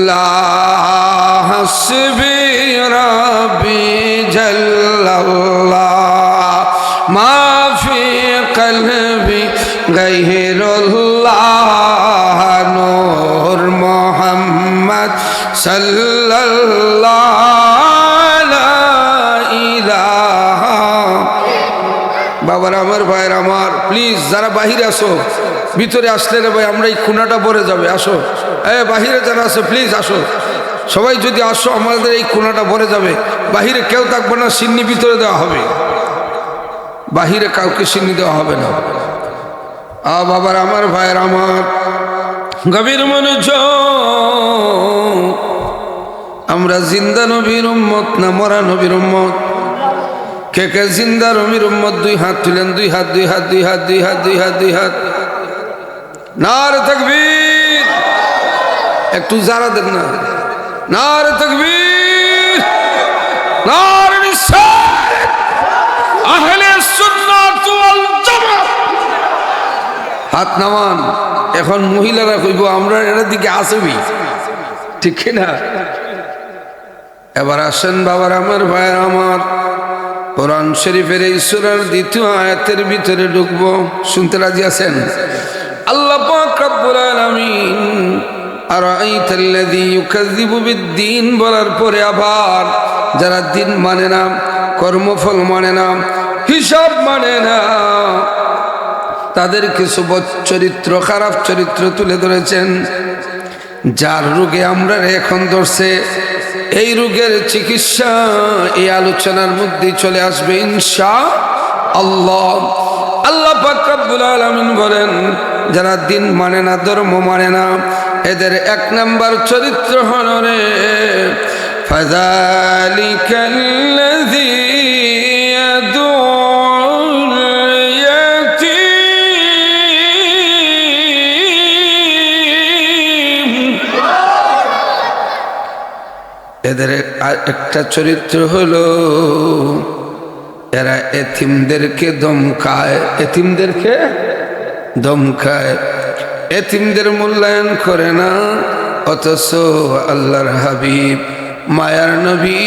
[SPEAKER 1] লা হাসবি রাব্বি জাল্লাল্লাহ, মা ফি কলবি গায়রুল্লাহ, নূর মুহাম্মদ সাল্লাল্লাহ, লা ইলাহা। বাবার আমার, ভাইয়ের আমার, প্লিজ যারা বাহিরে আসো, ভিতরে আসলে রে ভাই আমরা এই খুনাটা ভরে যাবে, আসো। বাহিরে যারা আসো প্লিজ আসো, সবাই যদি আসো আমাদের এই খুনাটা ভরে যাবে। বাহিরে কেউ থাকবে না, সিন্নি ভিতরে দেওয়া হবে, বাহিরে কাউকে সিন্নি দেওয়া হবে না। বাবার আমার, ভাইয়ের আমার, গভীর মনোযোগ, আমরা জিন্দা নবীর উম্মত না মরা নবীর উম্মত? কে কে জিন্দা নবীর উম্মত? 2 হাত তুলেন, 2 হাত, 2 হাত, 2 হাত, 2 হাত, 2 হাত, 2 হাত। নারে তাকবীর, একটু যারা দেন না, নারে তাকবীর, নারে রিসালাত, আহলে সুন্নাত ওয়াল জামাত। হাত নামান। এখন মহিলারা কইব আমরা এর দিকে আসবি, ঠিক না? এবার আসেন বাবার আমার, ভাইয়ের আমার, কোরআন শরীফের এই সূরার 2য় আয়াতের ভিতরে ঢুকবো। শুনতে রাজি আছেন? আল্লাহ পাক রব্বুল আলামিন আরাআইতাল্লাযী ইউকাযযিবু বিদ্দীন বলার পরে আবার যারা দিন মানে না, কর্মফল মানে না, হিসাব মানে না, তাদের কিছু চরিত্র, খারাপ চরিত্র তুলে ধরেছেন। যার রোগে আমরা এখন ধরছে, এই রোগের চিকিৎসা এই আলোচনার মধ্যে চলে আসবে ইনশাআল্লাহ। আল্লাহ পাক রব্বুল আলামিন বলেন, যারা দিন মানে না, ধর্ম মানে না, এদের এক নাম্বার চরিত্র হলো রে ফাযালিকাল্লাযী ইয়াদুল ইয়াতীম। এদের একটা চরিত্র হলো এরা এতিমদেরকে দমকায়, এতিমদেরকে দমকায়, এতিমদের মূল্যায়ন করে না। অথচ আল্লাহর হাবিব মায়ার নবী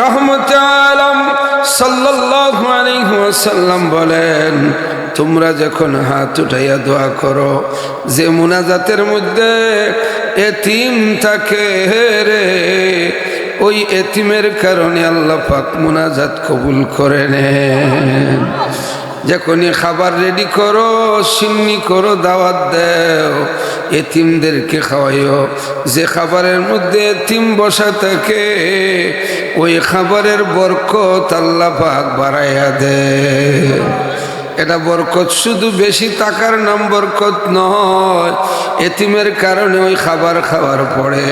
[SPEAKER 1] রহমতে আলম সাল্লাল্লাহু আলাইহি ওয়াসাল্লাম বলেন, তোমরা যখন হাত উঠাইয়া দোয়া করো, যে মুনাজাতের মধ্যে এতিম থাকে রে, ওই এতিমের কারণে আল্লাহ পাক মুনাজাত কবুল করে নেন। যখনই খাবার রেডি করো, সিন্নি করো, দাওয়াত দেও, এতিমদেরকে খাওয়াইও, যে খাবারের মধ্যে এতিম বসা থাকে ওই খাবারের বরকত আল্লাহ পাক বাড়াইয়া দেয়। এটা বরকত শুধু বেশি টাকার নাম বরকত নয়, এতিমের কারণে ওই খাবার খাওয়ার পরে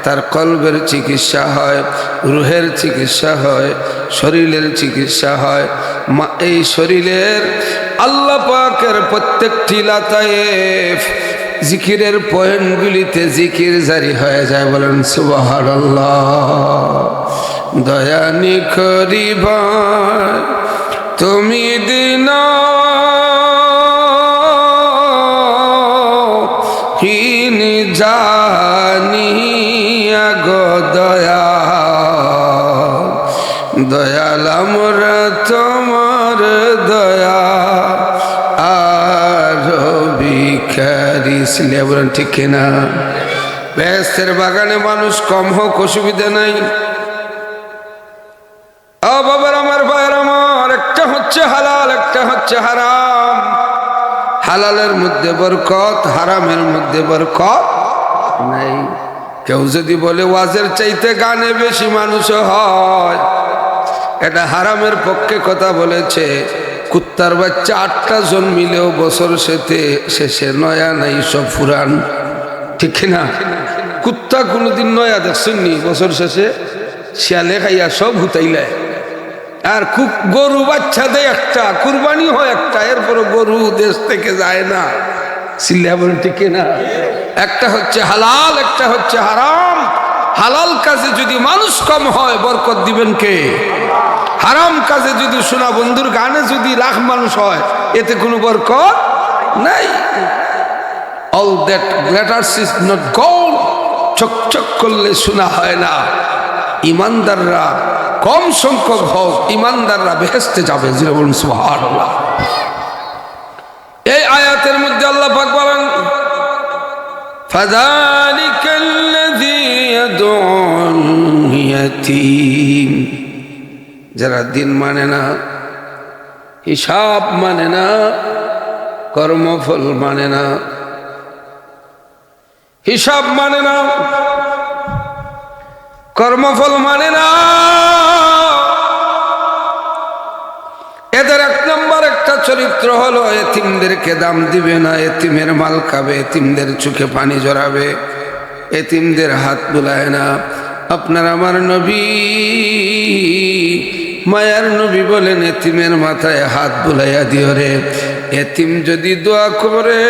[SPEAKER 1] তার কলবের চিকিৎসা হয়, রুহের চিকিৎসা হয়, শরীরের চিকিৎসা হয়। এই শরীরের আল্লাহ পাকের প্রত্যেকটি লাতায়েফ জিকিরের পয়েন্টগুলিতে জিকির জারি হয়ে যায়। বলেন সুবহানাল্লাহ। দয়ানি করিবা তুমি দিন হীন জানিয়া গো দয়া, দয়াল আমরা তোমার দয়া আর ভিখারি ছিলে। বলেন ঠিক কিনা? বেহেশতের বাগানে মানুষ কম হোক অসুবিধা নাই। ও বাবার আমার, ভাইয়ের আমার, একটা হচ্ছে হালাল, একটা হচ্ছে হারাম। হালালের মধ্যে বরকত, হারামের মধ্যে বরকত নাই। কেউ যদি বলে ওয়াজের চাইতে গানে বেশি মানুষ হয়, এটা হারামের পক্ষে কথা বলেছে। কুত্তার বাচ্চা 8টা জন্মিলেও বছর শেষে নয়া নাই, সব ফুরান। ঠিক না? কুত্তা কোনোদিন নয়া দেখছেননি? বছর শেষে শিয়ালে খাইয়া সব হুতাইলে। আর খুব গরু বাচ্চা দেয় একটা, কুরবানি হয় একটা, এরপরে গরু দেশ থেকে যায় না। সিল্লা বলেন ঠিক না? একটা হচ্ছে হালাল, একটা হচ্ছে হারাম। হালাল কাজে যদি মানুষ কম হয় বরকত দিবেন কে? হারাম কাজে যদি শোনা বন্ধুর গানে যদি লাখ মানুষ হয়, এতে কোনো বরকত নাই। All that glitters is not gold. চকচক করলে শোনা হয় না। ইমানদাররা কম সংখ্যক হোক, ইমানদাররা বেহেশতে যাবে। যিনি বলুন সুবহানাল্লাহ। এই আয়াতের মধ্যে আল্লাহ পাক বলেন, ফাযালিকাল্লাযী ইয়াদউল ইয়াতীম। যারা দিন মানে না, হিসাব মানে না, কর্মফল মানে না, হিসাব মানে না, কর্মফল মানে না, এদের এক নম্বর একটা চরিত্র হলো এতিমদেরকে দাম দিবে না, এতিমের মাল খাবে, এতিমদের চোখে পানি জড়াবে, এতিমদের হাত বুলায় না। আপনার আমার নবী, মায়ার নবী বলেন, এতিমের মাথায় হাত বুলাইয়া দিও রে। এতিম যদি দোয়া করে,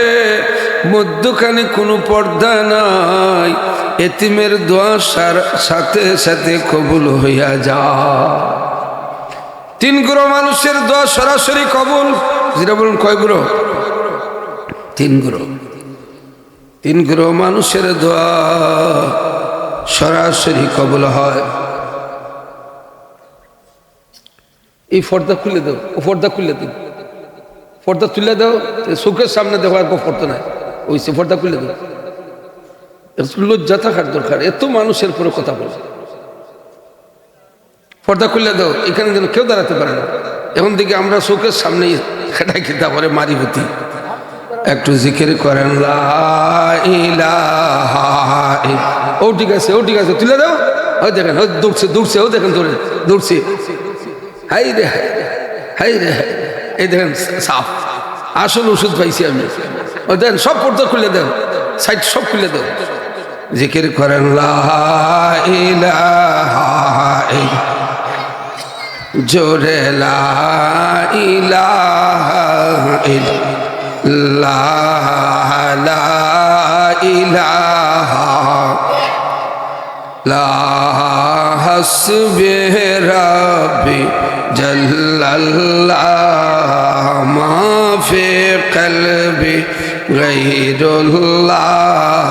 [SPEAKER 1] মধ্যখানে কোনো পর্দা নাই, এতিমের দোয়া সাথে সাথে কবুল হইয়া যায়। 3 গ্রহ মানুষের দোয়া সরাসরি কবুল। যেটা বলুন কয় গ্রহ? 3 গ্রহ। 3 গ্রহ মানুষের দোয়া সরাসরি কবুল হয়। এই পর্দা খুলে দাও, ও পর্দা খুলে দাও, পর্দা তুলে দাও, চোখের সামনে দেখো আর পর্দা নাই, ওই সে পর্দা খুলে দাও। লজ্জা থাকার দরকার, এত মানুষের পরে কথা বলে। পর্দা খুলে দাও, এখানে যেন কেউ দাঁড়াতে পারে না। এখন দিকে আমরা চোখের সামনেই খেটাই খেতে পারে মারি হতি। একটু জিকির করেন লা ইলাহা ও ঠিক আছে, ও ঠিক আছে, তুলে দাও। ওই দেখেন, ও দৌড়ছে দৌড়ছে, ও দেখেন ধরে দৌড়ছে। হাই রে হাই রে, এই দেখেন সাফ আসল ওষুধ পাইছি আমি। ও দেন সব পর্দা খুলে দেন, সাইড সব খুলে দেন, জিকির করেন লা ইলাহা জোরে লা ইলাহা ইল্লাল্লাহ লা ইলাহা লা হাসবি রাব্বি জাল্লাল্লাহ মা ফি কলবি গায়রুল্লাহ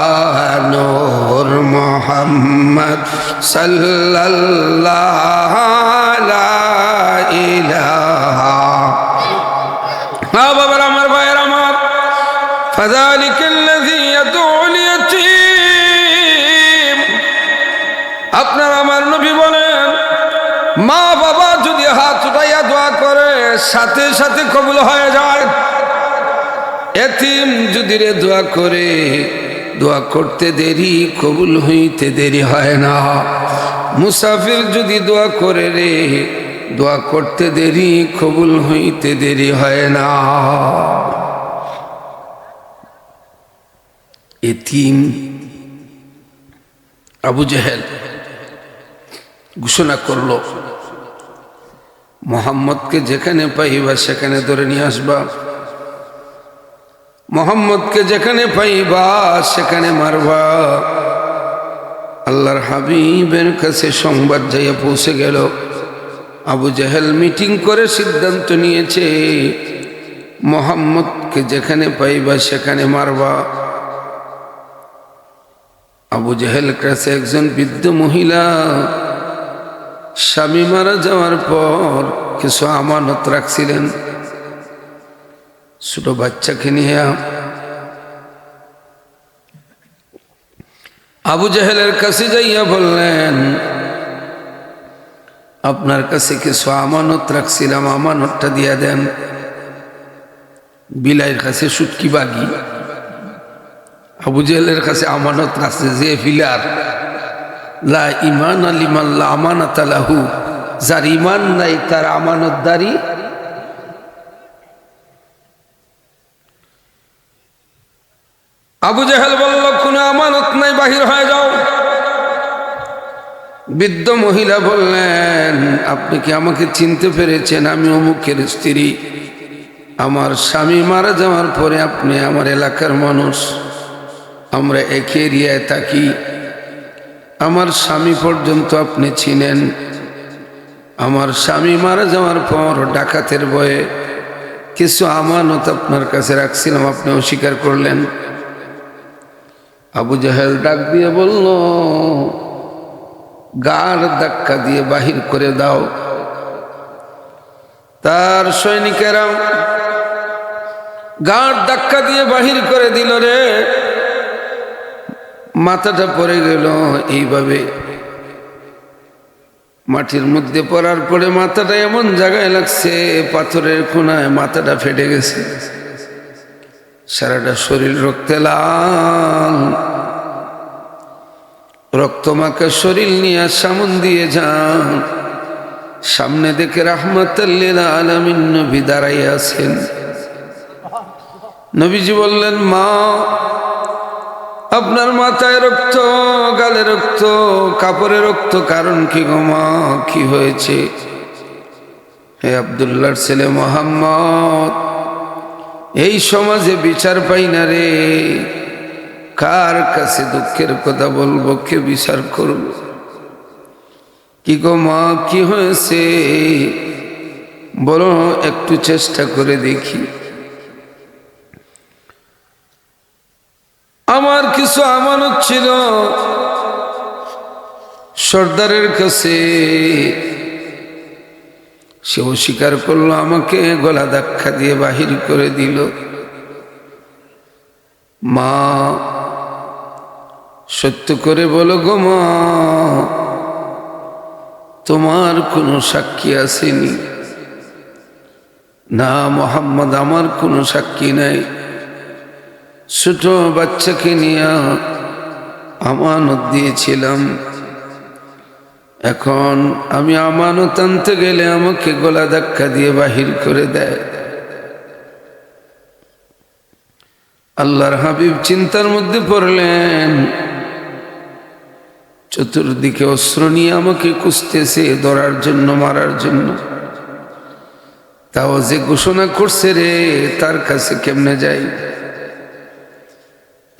[SPEAKER 1] নূর মুহাম্মদ সাল্লাল্লাহ লা ইলাহা। বাবার আমার ভাইয়ের আমার, ফাযালিকাল্লাযী ইয়াদউল ইয়াতীম। আপনার আমার নবী বলেন, মা বাবা যদি হাত উঠাইয়া দোয়া করে সাথে সাথে কবুল হয়ে যায়। এতিম যদি রে দোয়া করে, দোয়া করতে দেরি কবুল হইতে দেরি হয় না। মুসাফির যদি দোয়া করে রে, দোয়া করতে দেরি কবুল হইতে দেরি হয় না। এতিম আবু জেহেল ঘোষণা করলো, মোহাম্মদকে যেখানে পাইবা সেখানে ধরে নিয়ে আসবা, মোহাম্মদকে যেখানে পাইবা সেখানে মারবা। আল্লাহর হাবিবের কাছে সংবাদ যাইয়া পৌঁছে গেল, আবু জেহেল মিটিং করে সিদ্ধান্ত নিয়েছে, মোহাম্মদকে যেখানে পাইবা সেখানে মারবা। আবু জেহেল কাছে একজন বৃদ্ধ মহিলা স্বামী মারা যাওয়ার পর কিছু আমানত রাখছিলেন, ছোট বাচ্চাকে নিয়ে। আবু জেহেলের কাছে যাইয়া বললেন, আপনার কাছে কিছু আমানত রাখছিলাম, আমানতটা দিয়া দেন। বিলাইয়ের কাছে সুটকি বাগি, আবু জেহেলের কাছে আমানত রাখছে যে ফিলার। লা ইমান লিমান লা আমানাত লাহু, যার ইমান নাই তার আমানতদারি। আবু জেহেল বলল, কোনো আমানত নাই, বাহির হয়ে যাও। বৃদ্ধ মহিলা বললেন, আপনি কি আমাকে চিনতে পেরেছেন? আমি অমুকের স্ত্রী, আমার স্বামী মারা যাওয়ার পরে আপনি আমার এলাকার মানুষ, আমরা এক এরিয়ায় থাকি, আমার স্বামী পর্যন্ত আপনি চিনেন। আমার স্বামী মারা যাওয়ার পর ডাকাতের ভয়ে কিছু আমানত আপনার কাছে রাখছিলাম, আপনি অস্বীকার করলেন। আবু জেহেল ডাক দিয়ে বলল, গাড় ধাক্কা দিয়ে বাহির করে দাও। তার সৈনিকেরা গাড় ধাক্কা দিয়ে বাহির করে দিল রে। মাথাটা পড়ে গেল এইভাবে, মাটির মধ্যে পড়ার পরে মাথাটা এমন জায়গায় লাগছে, পাথরের কোনায় মাথাটা ফেটে গেছে। সারাটা শরীর রক্তে লাল, রক্তমাখা শরীর নিয়ে সামন দিয়ে যান। সামনে দেখে রাহমাতাল লিল আলামিন নবী দাঁড়াইয়া আছেন। নবীজি বললেন, মা আপনার মাথায় রক্ত, গালে রক্ত, কাপড়ে রক্ত, কারণ কি গো মা, কি হয়েছে? হে আব্দুল্লাহর ছেলে মোহাম্মদ, এই সমাজে বিচার পাই না রে, কার কাছে দুঃখের কথা বলবো, কে বিচার করব? কি গো মা, কি হয়েছে বলো, একটু চেষ্টা করে দেখি। আমার কিছু আমানত ছিল সর্দারের কাছে, সে অস্বীকার করলো, আমাকে গলা ধাক্কা দিয়ে বাহির করে দিল। মা সত্য করে বলো গো মা, তোমার কোনো সাক্ষী আসেনি? না মোহাম্মদ, আমার কোনো সাক্ষী নাই। ছোট বাচ্চাকে নিয়ে আমানত দিয়েছিলাম। এখন আমি আমানত আনতে গেলে আমাকে গলা ধাক্কা দিয়ে বাহির করে দেয়। আল্লাহর হাবিব চিন্তার মধ্যে পড়লেন, চতুর্দিকে অস্ত্র নিয়ে আমাকে কুস্তেছে ধরার জন্য, মারার জন্য। তাও যে ঘোষণা করছে রে, তার কাছে কেমনে যাই?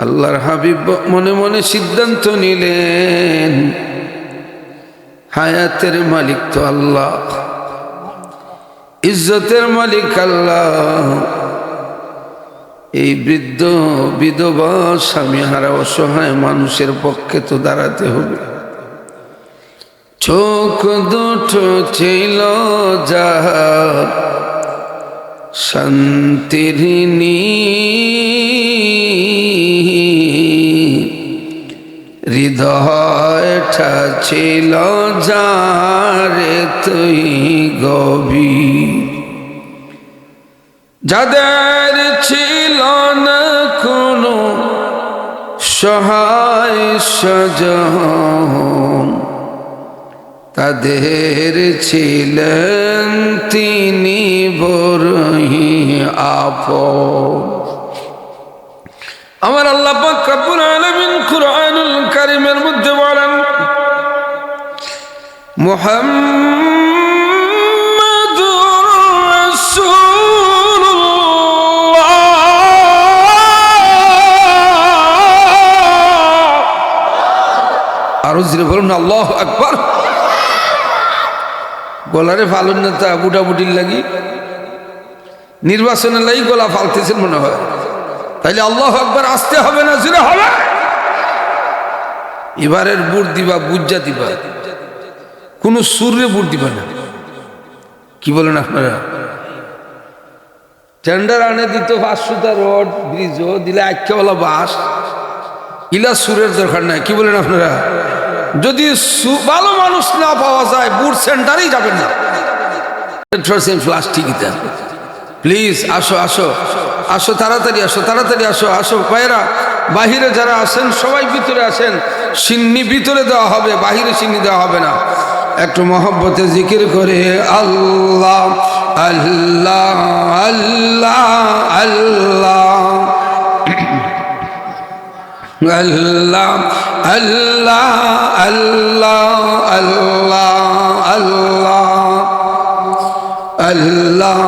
[SPEAKER 1] আল্লাহর হাবিব মনে মনে সিদ্ধান্ত নিলেন, হায়াতের মালিক তো আল্লাহ, ইজ্জতের মালিক আল্লাহ। এই বৃদ্ধ বিধবা স্বামী হারা অসহায় মানুষের পক্ষে তো দাঁড়াতে হবে। চোখ দুটো ছিল যার শান্তির হৃদয়টা ছিল যারে তুই গভীর, যাদের ছিল না কোনো সহায় স্বজন, তাদের ছিলেন তিনি বড়ই আপন। আমার আল্লাহ পাক রব্বুল আলামিন কুরআনুল কারীমের মধ্যে বলেন, মুহাম্মাদুর রাসূলুল্লাহ, আরো জোরে বলুন আল্লাহু আকবার। গলারে ফালুন না তা বুটাবুটির লাগি, নির্বাচনের লাগি গলা ফালতেছেন মনে হয়, তাইলে আল্লাহু আকবার আসতে হবে না, জোরে হবে। এবারের বুট দিবা বুঝা দিবা, কোন সুরে বুট দিবা না। কি বলেন আপনারা? টেন্ডার আনে দিত 500টা রড ব্রিজ দিলে আখ্যাওয়ালা বাস, ইলা সুরের দরকার নাই। কি বলেন আপনারা? যদি ভালো মানুষ না পাওয়া যায়, বুট সেন্টারেই যাবেন না। প্লাস্টিক প্লিজ আসো আসো আসো, তাড়াতাড়ি আসো, তাড়াতাড়ি আসো, আসো ভাইরা। বাহিরে যারা আছেন সবাই ভিতরে আসেন, সিন্নি ভিতরে দেওয়া হবে, বাহিরে সিন্নি দেওয়া হবে না। একটু মহব্বতে জিকির করে আল্লাহ আল্লাহ আল্লাহ আল্লাহ আল্লাহ আল্লাহ আল্লাহ আল্লাহ আল্লাহ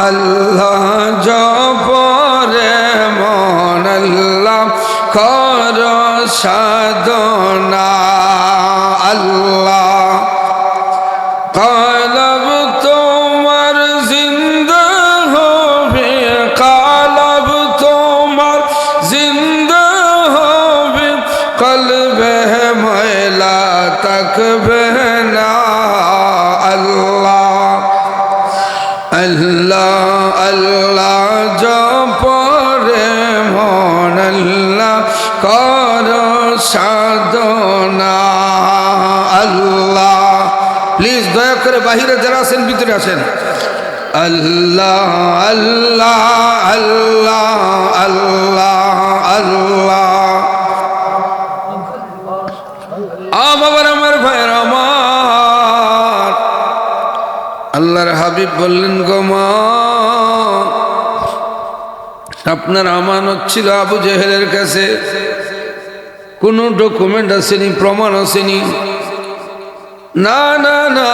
[SPEAKER 1] আল্লাহ জপরে মন আল্লাহ কর সাধনা। আল্লাহ কলব তোমার জিন্দা হবে, কলব তোমার জিন্দা হবে, কলবে ময়লা তাকবে না। আল্লাহ আল্লাহ আল্লাহ জপরে মন আল্লাহ কর সাধনা। আল্লাহ প্লিজ দয়া করে বাহিরে যারা আছেন ভিতরে আসেন। আল্লাহ আল্লাহ আল্লাহ আল্লাহ আল্লাহ। বাবার আমার ভাইয়ের আমার, আল্লাহর হাবিব বললেন, গো মা, আপনার আমানত ছিল আবু জেহেলের কাছে, কোনো ডকুমেন্ট আসেনি, প্রমাণ আসেনি? না না না,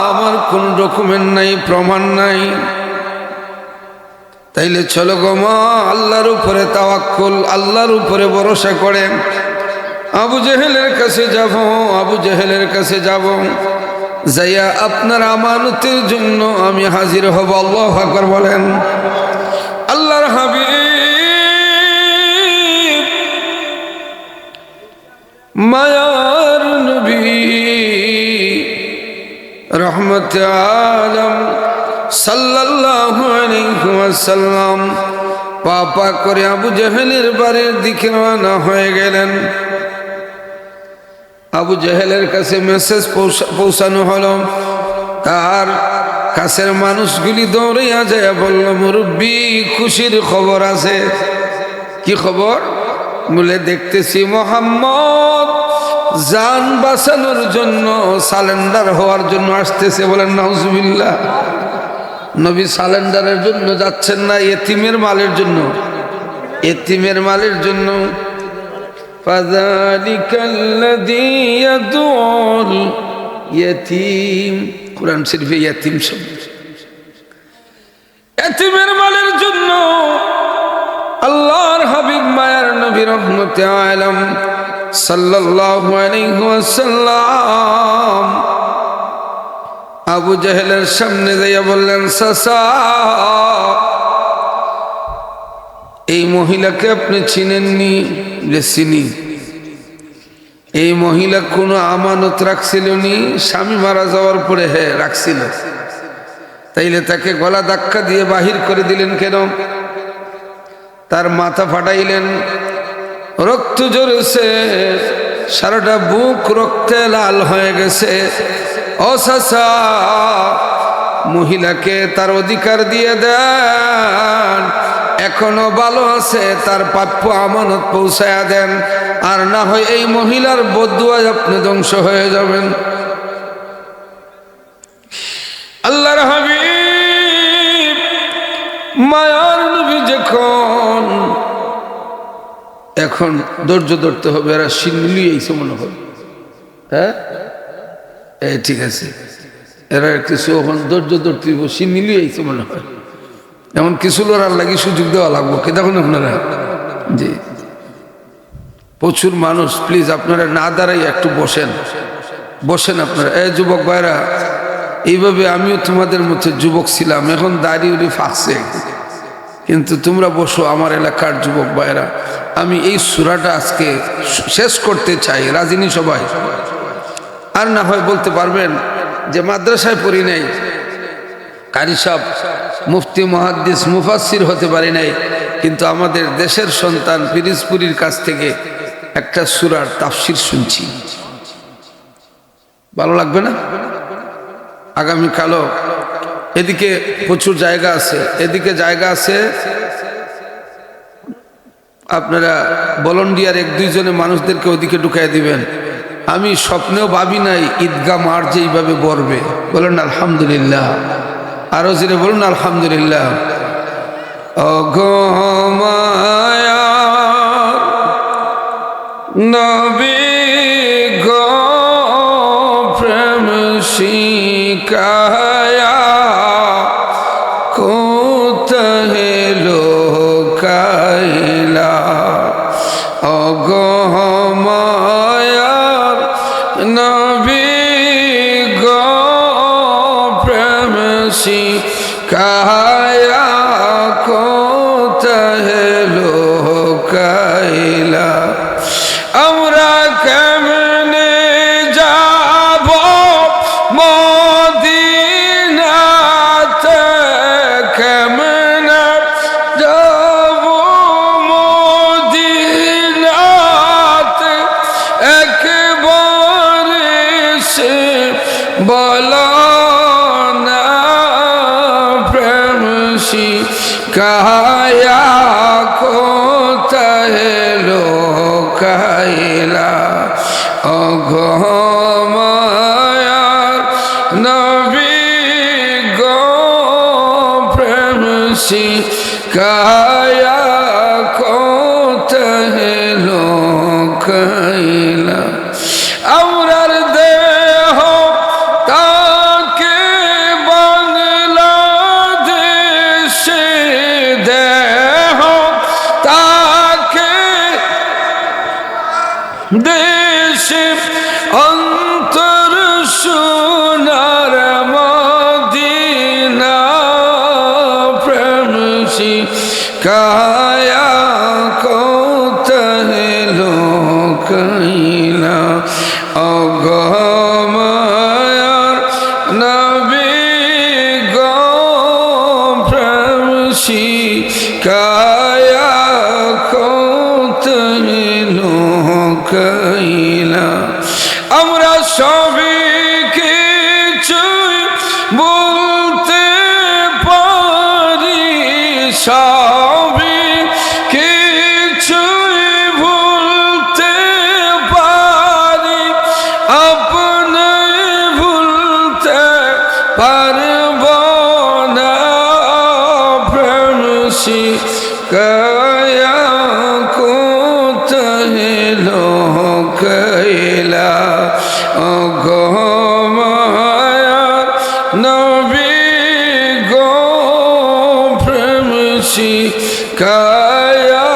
[SPEAKER 1] আমার কোনো ডকুমেন্ট নাই, প্রমাণ নাই। তাইলে চলো গো মা, আল্লাহর উপরে তাওয়াক্কুল, আল্লাহর উপরে ভরসা করেন। আবু জেহেলের কাছে যাব, আবু জেহেলের কাছে যাব, যাইয়া আপনার আমানতের জন্য আমি হাজির হব। আল্লাহু আকবার বলেন। আল্লাহর হাবিব মায়ার নবী রহমতে আলম সাল্লাল্লাহু আলাইহি ওয়াসাল্লাম পাপা করে আবু জেহেলের বাড়ির দিকে রওনা হয়ে গেলেন। আবু জেহেলের কাছে মেসেজ পৌঁছানো হলো, তার কাছের মানুষগুলি দৌড়িয়া যায় বলল, মুরব্বী খুশির খবর আছে। কি খবর? বলে দেখতেছি মোহাম্মদ জান বাঁচানোর জন্য সালেন্ডার হওয়ার জন্য আসতেছে। বলেন নাউজুবিল্লাহ। নবী সালেন্ডারের জন্য যাচ্ছেন না, এতিমের মালের জন্য। এতিমের মালের জন্য। ফাযালিকাল্লাযী ইয়াদউল ইয়াতীম, কুরআন শরীফে ইয়াতীম শব্দ। এতিমের মালের জন্য আল্লাহর হাবিব মায়ার নবী রহমতে আলম সাল্লাল্লাহু আলাইহি ওয়াসাল্লাম আবু জাহেলের সামনে যাইয়া বললেন, চাচা এই মহিলাকে আপনি চিনেননি? যে চিনি। এই মহিলা কোনো আমানত রাখছিল নি? স্বামী মারা যাওয়ার পরে হ্যাঁ রাখছিল। তাইলে তাকে গলা ধাক্কা দিয়ে বাহির করে দিলেন কেন? তার মাথা ফাটাইলেন, রক্ত ঝরেছে, সারাটা বুক রক্তে লাল হয়ে গেছে। ও চাচা, মহিলাকে তার অধিকার দিয়ে দেন, এখনো ভালো আছে, তার প্রাপ্য আমানত পৌঁছায়া দেন, আর না হয় এই মহিলার বদুয়ায় আপনি ধ্বংস হয়ে যাবেন। আল্লাহর হাবিব মায়ার নবী যখন এখন ধৈর্য ধরতে হবে, এরা সিন্নি এইসব মনে হবে। হ্যাঁ ঠিক আছে, এরা কিছু এখন ধৈর্য ধরতে সিন্নি এইসব মনে হয়। এমন কিছু লড়ার লাগি সুযোগ দেওয়া লাগবো। কে দেখুন আপনারা, জি প্রচুর মানুষ, প্লিজ আপনারা না দাঁড়াই একটু বসেন, বসেন আপনারা। যুবক ভাইরা, এইভাবে আমিও তোমাদের মধ্যে যুবক ছিলাম, এখন দাড়ি উড়ি ফাঁকছে, কিন্তু তোমরা বসো আমার এলাকার যুবক ভাইরা। আমি এই সূরাটা আজকে শেষ করতে চাই, রাজিনী সবাই? আর না হয় বলতে পারবেন যে মাদ্রাসায় পড়ি নাই, কারি সাহেব, মুফতি, মুহাদ্দিস, মুফাসসির হতে পারি নাই, কিন্তু আমাদের দেশের সন্তান পিরিজপুরীর কাছ থেকে একটা সূরার তাফসীর শুনছি। ভালো লাগবে না? আগামীকালও এদিকে প্রচুর জায়গা আছে, এদিকে জায়গা আছে, আপনারা ভলান্টিয়ার এক দুইজনে মানুষদেরকে ওদিকে ঢুকাই দিবেন। আমি স্বপ্নেও ভাবি নাই ঈদগাহ মাঠ যে এইভাবে বলবে। বলেন আলহামদুলিল্লাহ। আরো জোরে বলুন আলহামদুলিল্লাহ। ওগো মায়ার নবী গো, প্রেম শিখায়া কোথায় লোকাইলা। ওগো মায়ার নবী গো, প্রেম শিখায়া কোথায় লোকাইলা। আমরা কেমনে যাব মদিনাতে, কেমনে যাব মদিনাতে, একবারে সে বলো না, প্রেম শিখায়া কোথায় লোকাইলা। ওগো মায়ার নবী গো, প্রেম শিখায়া কোথায় লোকাইলা। আমরার দেহ তাকে বাংলাদেশে, দেহ তাকে দেশে, অন্তর সোনার মদিনা, প্রেম শিখায়া কোথায় লোকাইলা। ওগো মায়ার নবী গো, প্রেম শিখায়া কোথায় লোকাইলা। আমরা সবই কিছুই বলতে পারি, সবই কিছু শিকায়া কোথায় লোকাইলা ও গো মায়ার নবী গো প্রেম শিকায়া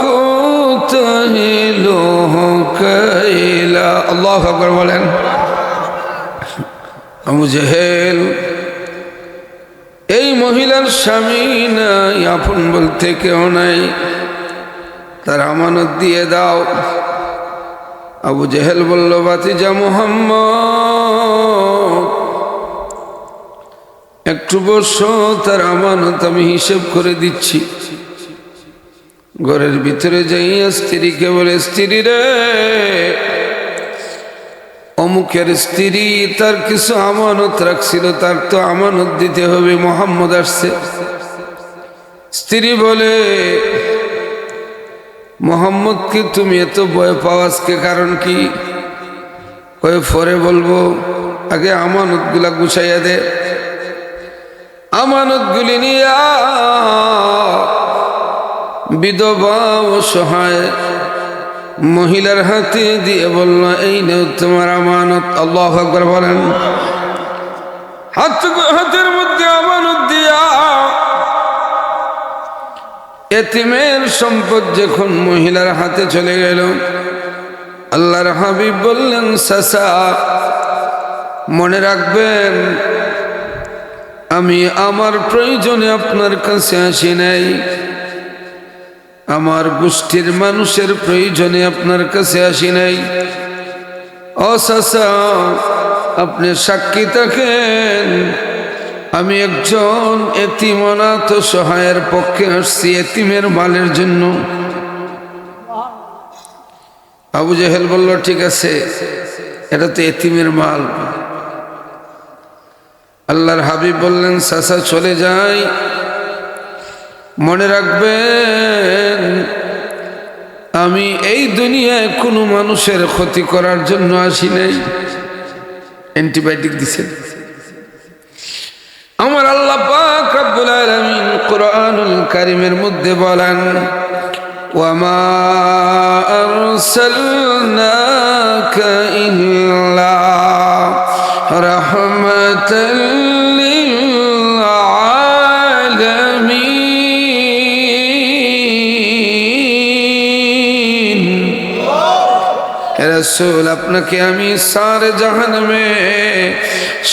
[SPEAKER 1] কোথায় লোকাইলা। আল্লাহু আকবার বলেন। আবু জেহেল এই মহিলার স্বামী নাই, আপন বলতে কেউ নাই, তার আমানত দিয়ে দাও। আবু জেহেল বলল, ভাতিজা মুহাম্মদ একটু বসো, তার আমানত আমি হিসেব করে দিচ্ছি। ঘরের ভিতরে যাইয়া স্ত্রীকে বলে, স্ত্রী রে, অমুকের স্ত্রী তার কিছু আমানত রাখছিল, তার তো আমানত দিতে হবে, মুহাম্মদ আসছে। স্ত্রী বলে, মুহাম্মদকে তুমি এত ভয় পাও আজকে, কারণ কি? কয়ে পরে বলবো, আগে আমানত গুলা গুছাইয়া দে। আমানত গুলি নিয়া বিধবা অসহায় মহিলার হাতে দিয়ে বলল, এই নেও তোমার আমানত। আল্লাহু আকবার বলেন। হাতের মধ্যে আমানত দিয়া এতিমের সম্পদ যখন মহিলার হাতে চলে গেল, আল্লাহর হাবিব বললেন, চাচা মনে রাখবেন, আমি আমার প্রয়োজনে আপনার কাছে আসি নাই, আমার গোষ্ঠীর মানুষের প্রয়োজনে আপনার কাছে আসি নাই। ও চাচা, আপনি সাক্ষী থাকেন, আমি একজন এতিম অনাথ সহায়ের পক্ষে আসছি, এতিমের মালের জন্য। আবু জেহেল বলল, ঠিক আছে, এটা তো এতিমের মাল। আল্লাহর হাবিব বললেন, চাচা চলে যাই, মনে রাখবেন আমি এই দুনিয়ায় কোনো মানুষের ক্ষতি করার জন্য আসি নাই। অ্যান্টিবায়োটিক দিছেন আমার আল্লাহ পাক রব্বুল আলামিন কুরআনুল কারীমের মধ্যে বলেন, ওয়ামা আরসালনাকা ইল্লা রাহমাতাল লিল আলামিন। রাসূল, আপনাকে আমি সারে জাহান্নামে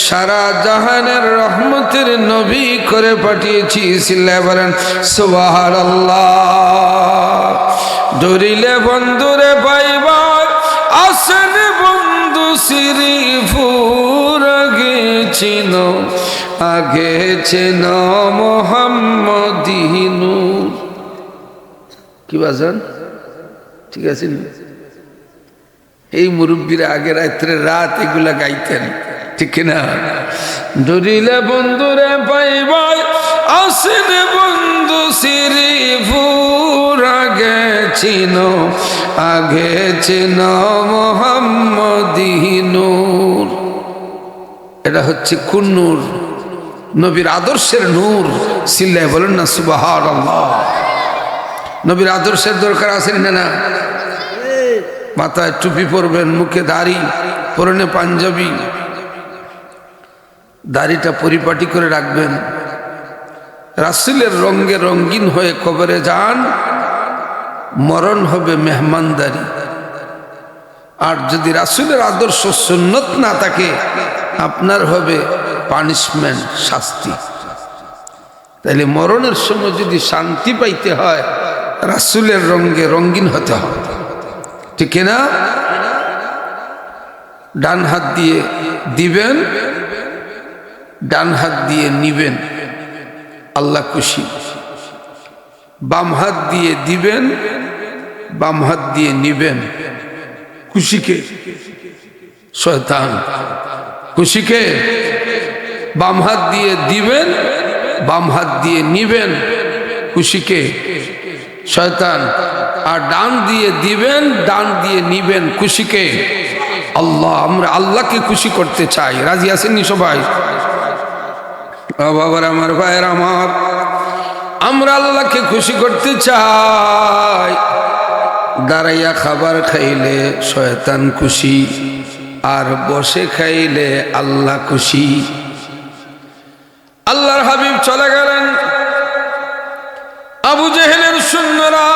[SPEAKER 1] সারা জাহানের রহমতের নবী করে পাঠিয়েছি। সিল্লায় বলেন সুবহানাল্লাহ। ডরিলে বন্ধুরে পাইবা, আসেন বন্ধু শ্রীপুর, আগে চিনো, আগে চেনো মোহাম্মদী নূর। কি বাজান, ঠিক আছে? এই মুরব্বীরা আগে রাত এগুলা গাইতেন, ঠিক না? ডরিলে বন্ধুরে পাইবাই, আসেন বন্ধু শ্রীপুর, আগে চিনো, আগে চিনো মোহাম্মদী নূর। এটা হচ্ছে কোন নূর? নবীর আদর্শের নূর। সিল্লায় বলেন না সুবহানাল্লাহ। নবীর আদর্শের দরকার আছে না? না, মাথায় টুপি পরবেন, মুখে দাড়ি, পরনে পাঞ্জাবি, দাড়িটা পরিপাটি করে রাখবেন। রাসূলের রঙে রঙিন হয়ে কবরে যান, মরণ হবে মেহমানদারি। আর যদি রাসূলের আদর্শ সুন্নত না থাকে, আপনার হবে পানিশমেন্ট, শাস্তি। তাইলে মরণের সময় যদি শান্তি পাইতে হয়, রাসূলের রঙে রঙিন হতে হবে, ঠিক না? ডান হাত দিয়ে দিবেন, ডান হাত দিয়ে নিবেন, আল্লাহ খুশি। বাম হাত দিয়ে দিবেন, বাম হাত দিয়ে নিবেন, খুশিকে? শয়তান। খুশিকে? বাম হাত দিয়ে দিবেন, বাম হাত দিয়ে নিবেন, খুশিকে? শয়তান। আর ডান দিয়ে দিবেন, ডান দিয়ে নিবেন, খুশিকে? আল্লাহ। আমরা আল্লাহকে খুশি করতে চাই। রাজি আছেননি সবাই? বাবার আমার, ভাইয়ের আমার, আমরা আল্লাহকে খুশি করতে চাই। দাঁড়াইয়া খাবার খাইলে শয়তান খুশি, আর বসে খাইলে আল্লাহ খুশি। আল্লাহর হাবিব চলে গেলেন। আবু জেহেলের সৈন্যরা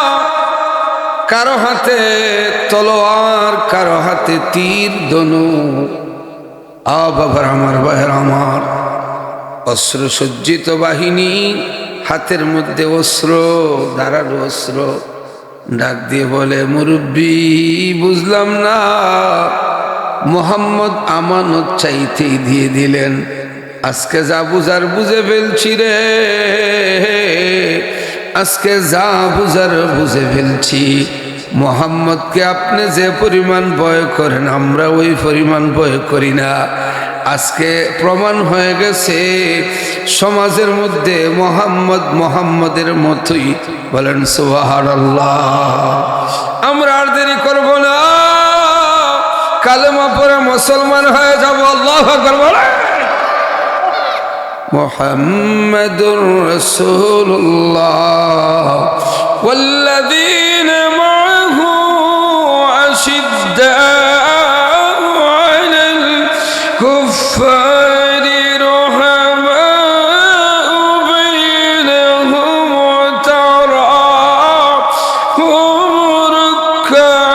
[SPEAKER 1] কারো হাতে তলোয়ার, কারো হাতে তীর ধনুক। বাবার আমার, ভাইয়ের আমার, অস্ত্র সজ্জিত বাহিনী, হাতের মধ্যে অস্ত্র, ধারালো অস্ত্র। ডাক দিয়ে বলে, মুরব্বী বুঝলাম না, মুহাম্মদ আমানত চাইতেই দিয়ে দিলেন। আজকে যা বুঝার বুঝে ফেলছি রে, আজকে যা বুঝার বুঝে ফেলছি। মুহাম্মদকে আপনি যে পরিমাণ ভয় করেন, আমরা ওই পরিমাণ ভয় করি না। আজকে প্রমাণ হয়ে গেছে সমাজের মধ্যে মুহাম্মদের মতোই। বলেন সুবহানাল্লাহ। আমরা আর দেরি করব না, কালেমা পড়ে মুসলমান হয়ে যাব। আল্লাহু আকবার বলেন। মুহাম্মাদুর রাসূলুল্লাহ ওয়াল্লাযীনা মা'আহু আশিদ্দাউ আলাল কুফফারি রুহামাউ বাইনহুম তারাহুম রুক্কা'আন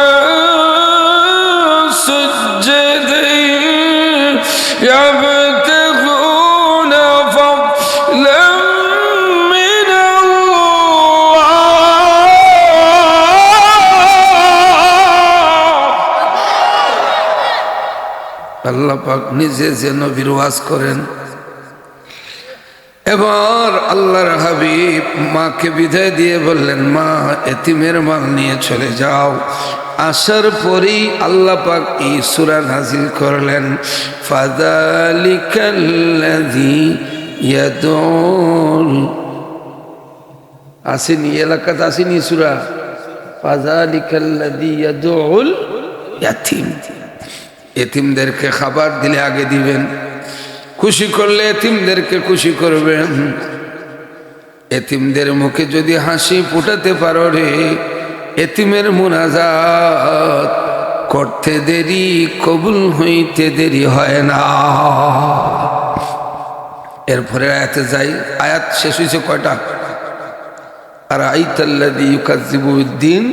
[SPEAKER 1] সুজ্জাদান ইয়াবতাগুনা ফাদলান আল্লাহ পাক নিজে যে নবীর ওয়াজ করেন। এবার আল্লাহর হাবিব মাকে বিদায় দিয়ে বললেন, মা এতিমের মাল নিয়ে চলে যাও। আসার পরেই আল্লাহ পাক এই সূরা নাজিল করলেন, ফাযালিকাল্লাযী ইয়াদুল। আসেনি এলাকাতে, আসেনি সূরা ফাযালিকাল্লাযী ইয়াদুল ইয়াতীম। এতিমদেরকে খাবার দিলে আগে দিবেন, খুশি করলে এতিমদেরকে খুশি করবেন। এতিমদের মুখে যদি হাসি ফুটাতে পারো রে, এতিমের মুনাজাত করতে দেরি, কবুল হইতে দেরি হয় না। এরপরে আয়াতে যাই। আয়াত শেষ হয়েছে কয়টা? আর আইতাল্লাযী ইউকাযযিবু বিদ্দীন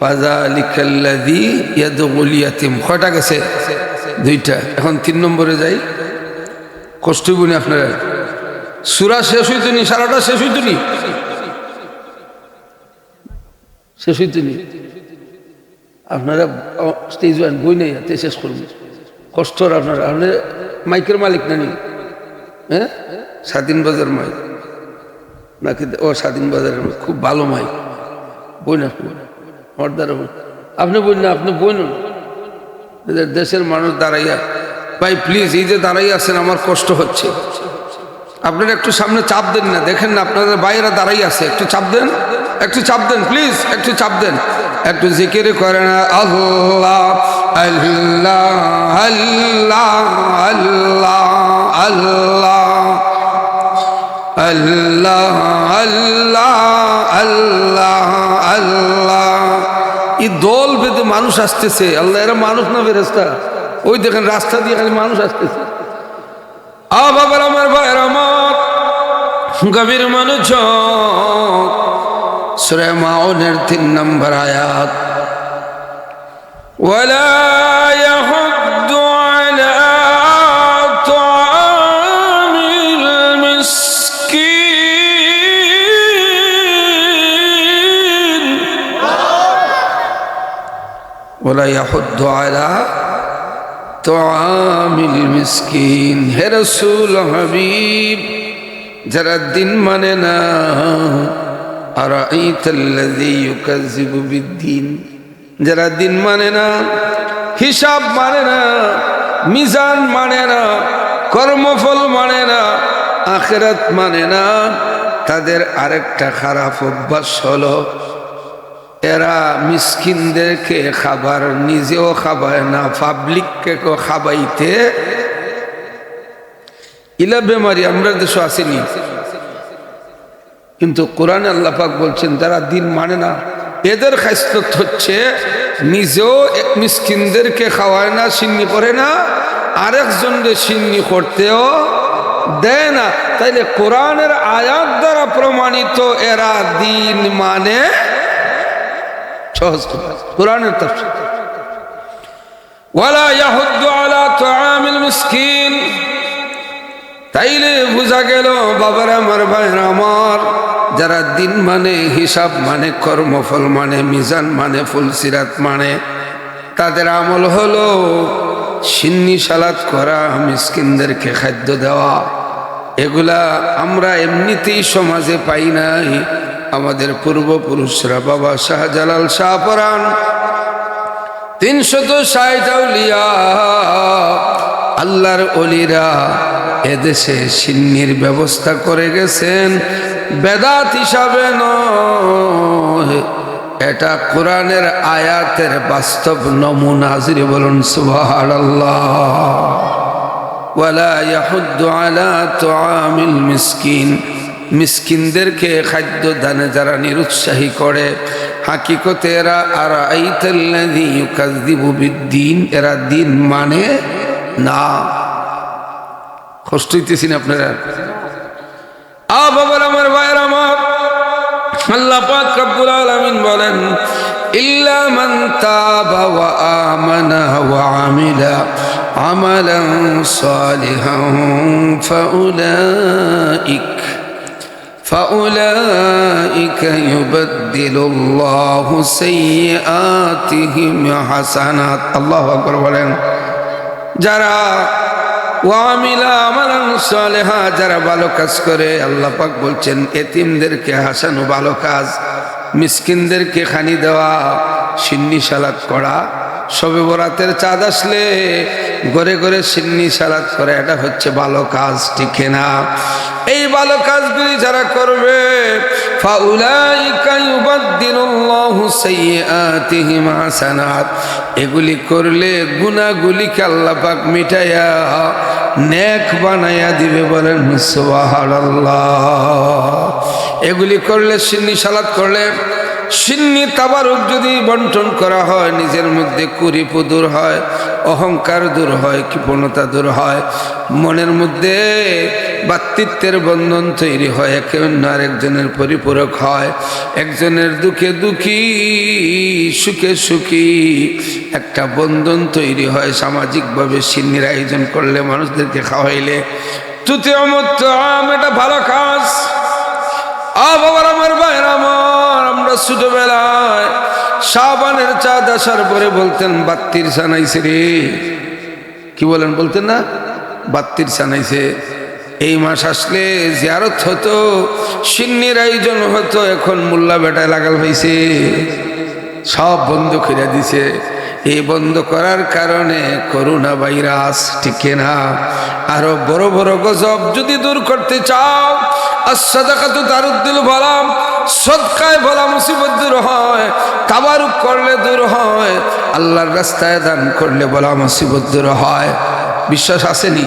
[SPEAKER 1] ফাযালিকাল্লাযী ইয়াদউল ইয়াতীম। কয়টা গেছে? দুইটা। এখন 3 নম্বরে যাই। কষ্ট হইবনি আপনারা? সূরা শেষ হইতো নি, সারাটা শেষ হইতো নি, শেষ হইতো নি। আপনারা স্টেজ ওয়ান বই নেই, হাতে শেষ করুন। কষ্ট আপনারা, আপনার মাইকের মালিক নানি? হ্যাঁ, স্বাধীন বাজার মাইক নাকি? ও স্বাধীন বাজারের মাইক, খুব ভালো মাইক। বই না আপনি বললেন, আপনি বলুন। দেশের মানুষ দাঁড়াইয়া, ভাই প্লিজ, এই যে দাঁড়াইয়া আছেন আমার কষ্ট হচ্ছে, আপনারা একটু সামনে চাপ দেন না। দেখেন না আপনাদের বাইরে দাঁড়াই আছে, একটু চাপ দেন, একটু চাপ দেন প্লিজ, একটু চাপ দেন, একটু জিকির করেন। আল্লাহ আল্লাহ আল্লাহ আল্লাহ আল্লাহ আল্লাহ আল্লাহ আল্লাহ। এই দল বেঁধে মানুষ আসতেছে। আল্লাহ, এরা মানুষ না ফেরেশতা? ওই দেখেন রাস্তা দিয়ে খালি মানুষ আসতেছে। বাবার আমার, ভাইয়ের আমার, গভীর মনোযোগ। সূরা মাউনের 3 নম্বর আয়াত। ওয়ালা ইয়াহুদ্দু আলা তুআমিল মিসকিন, ওয়ালা ইয়াহুদ্দু আলা তুআমিল মিসকিন। হে রাসূল হাবিব, যারা দিন মানে না, আরাইতাল্লাযী ইউকাযযিবু বিদ্দীন, যারা দিন মানে না, হিসাব মানে না, মিজান মানে না, কর্মফল মানে না, আখিরাত মানে না, তাদের আরেকটা খারাপ অভ্যাস হলো এরা মিসকিনদেরকে খাবার নিজেও খাবায় না, পাবলিককে খাবাইতে ইলা বেমারি। আমরা দেশে আসেনি, কিন্তু কোরআনে আল্লাহ পাক বলছেন যারা দিন মানে না এদের খাসলত হচ্ছে নিজেও মিসকিনদেরকে খাওয়ায় না, সিন্নি করে না, আরেকজনকে সিন্নি করতেও দেয় না। তাইলে কোরআনের আয়াত দ্বারা প্রমাণিত এরা দিন মানে সহজ কোরআনের তাফসীর। ওয়ালা ইয়াহুদ্দু আলা তুআমিল মিসকিন। তাইলে বোঝা গেল বাবার আমার, ভাইয়ের আমার, যারা দিন মানে, হিসাব মানে, কর্মফল মানে, মিজান মানে, ফুলসিরাত মানে, তাদের আমল হলো সিন্নি সালাত করা, মিসকিনদেরকে খাদ্য দেওয়া। এগুলা আমরা এমনিতেই সমাজে পাই নাই। আমাদের পূর্বপুরুষরা বাবা শাহজালাল শাহপরাণ 360 আউলিয়া আল্লাহর ওলিরা এদেশে সিন্নির ব্যবস্থা করে গেছেন। বেদাত হিসাবে নয়, এটা কোরআনের আয়াতের বাস্তব নমুনা। জিরে বলুন সুবহানাল্লাহ। ওয়ালা ইয়াহুদ্দু আলা তুআমিল মিসকিন। মিসকিনদেরকে খাদ্য দানে যারা নিরুৎসাহী করে, হাকিকতে এরা আরাআইতাল্লাযী ইউকাযযিবু বিদ্দীন, এরা দিন মানে না। কষ্ট হইতেছি না আপনারা? বাবার আমার, ভাইয়ের আমার, আল্লাহ পাক রব্বুল আলামিন বলেন ইল্লা মান তাবা ওয়া আমানা ওয়া আমিলা আমালান সালিহান ফাউলাইকা ইউবাদদিলুল্লাহু সাইয়্যাতিহিম হাসানাত। আল্লাহু আকবার বলেন। যারা ওয়ামিলা আমালান সালেহা, যারা ভালো কাজ করে, আল্লাহ পাক বলছেন এতিমদেরকে হাসানো ভালো কাজ, মিসকিনদেরকে খানি দেওয়া, সিন্নি সালাত করা, শবে বরাতের চাঁদ আসলে ঘরে ঘরে সিন্নি সালাত করে, এটা হচ্ছে ভালো কাজ, ঠিক না? এই ভালো কাজগুলি যারা করবে ফাউলাইকা ইউবাদদিলুল্লাহু সাইয়্যাতিহিম হাসানাত, এগুলি করলে গুনাহগুলিকে আল্লাহ পাক মিটাইয়া নেক বানাইয়া দিবে। বলেন সুবহানাল্লাহ। এগুলি করলে, সিন্নি সালাত করলে, সিন্নি তাবারুক যদি বন্টন করা হয়, নিজের মধ্যে কুরিপু দূর হয়, অহংকার দূর হয়, কৃপণতা দূর হয়, মনের মধ্যে ভাতৃত্বের বন্ধন তৈরি হয়, একে অন্য আরেকজনের পরিপূরক হয়, একজনের দুঃখে দুঃখী, সুখে সুখী একটা বন্ধন তৈরি হয়। সামাজিকভাবে সিন্নির আয়োজন করলে, মানুষদেরকে খাওয়াইলে, তুতিউ মুতআম, এটা ভালো কাজ। বাবার আমার, ভাইয়ের আমার, আমরা ছোটবেলায় শাবানের চাঁদ আসার পরে বলতেন বাত্তির সানাইছে রে। কি বলেন? বলতেন না? বাত্তির সানাইছে। এই মাস আসলে জিয়ারত হতো, সিন্নির আয়োজন হতো। এখন মোল্লা বেটায় লাগাল হয়েছে, সব বন্ধ করে দিছে। এই বন্ধ করার কারণে করোনা ভাইরাস, ঠিক না? আরো বড় বড় গজব যদি দূর করতে চাও, as-sadaqatu তারুদ্দুল বালা, সদকায় বলা মুসিবত দূর হয়, তাবারুক করলে দূর হয়, আল্লাহর রাস্তায় দান করলে বলা মুসিবত দূর হয়। বিশ্বাস আসেনি?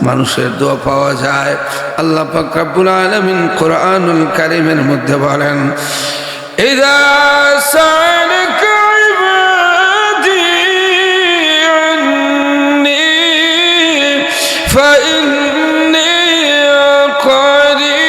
[SPEAKER 1] মানুষের দোয়া পাওয়া যায়। আল্লাহ পাক রব্বুল আলামিন কোরআনুল কারীমের মধ্যে বলেন ইযা সাআলাকা ইবাদি আন্নী ফাইন্নী করিব।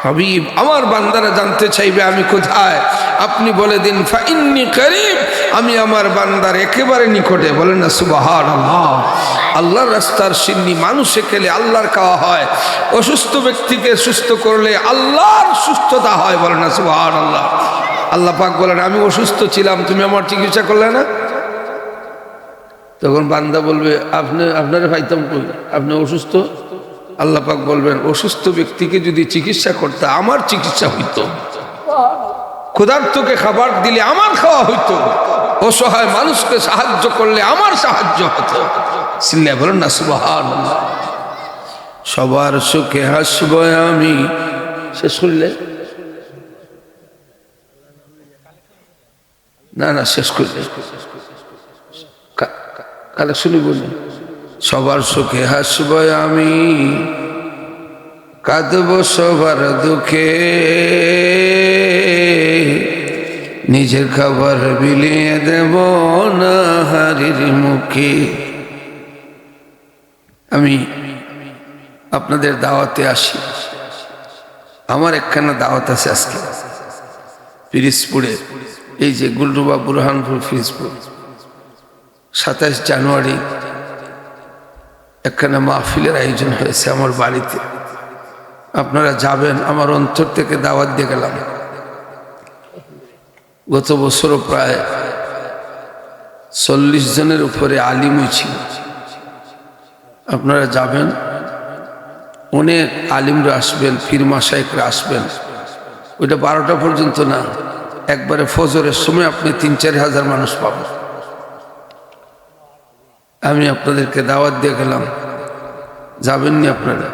[SPEAKER 1] হাবিব, আমার বান্দারা জানতে চাইবে আমি কোথায়, আপনি বলে দিন ফাইন্নী করিব, আমি আমার বান্দার একেবারে নিকটে। বলেন না সুবহানাল্লাহ। আল্লাহর রাস্তার সিন্নি মানুষে খেলে আল্লাহর খাওয়া হয়, অসুস্থ ব্যক্তিকে সুস্থ করলে আল্লাহর সুস্থতা হয়। বলেন না সুবহানাল্লাহ। আল্লাহ পাক বলেন আমি অসুস্থ ছিলাম, তুমি আমার চিকিৎসা করলে না। তখন বান্দা বলবে আপনারা পাইতাম কই, আপনি অসুস্থ। আল্লাহ পাক বলবেন অসুস্থ ব্যক্তিকে যদি চিকিৎসা করতে আমার চিকিৎসা হইতো, ক্ষুধার্তকে খাবার দিলে আমার খাওয়া হইতো, অসহায় মানুষকে সাহায্য করলে আমার সাহায্য হতো। সিল্লা বলেন না সুবহানাল্লাহ। সবার সুখে হাসব আমি। শেষ করলে না, শেষ করলে কালেকশনই বলি, সবার সুখে হাসব আমি, কাঁদব সবার দুঃখে, নিজের খাবার বিলিয়ে দেব না হারির মুখে। আমি আপনাদের দাওয়াতে আসি। আমার একখানা দাওয়াত আছে আজকে পিরিজপুরে, এই যে গুলরুবা বুরহানপুর পিরিজপুর, 27 জানুয়ারি একখানা মাহফিলের আয়োজন হয়েছে আমার বাড়িতে। আপনারা যাবেন, আমার অন্তর থেকে দাওয়াত দিয়ে গেলাম। গত বছরও প্রায় 40 জনের উপরে আলিম ছিল। আপনারা যাবেন, অনেক আলিমরা আসবেন, পীর মাশায়েখরা আসবেন। ওইটা 12টা পর্যন্ত না, একবারে ফজরের সময় আপনি 3-4 হাজার মানুষ পাবেন। আমি আপনাদেরকে দাওয়াত দিয়ে গেলাম, যাবেননি আপনারা?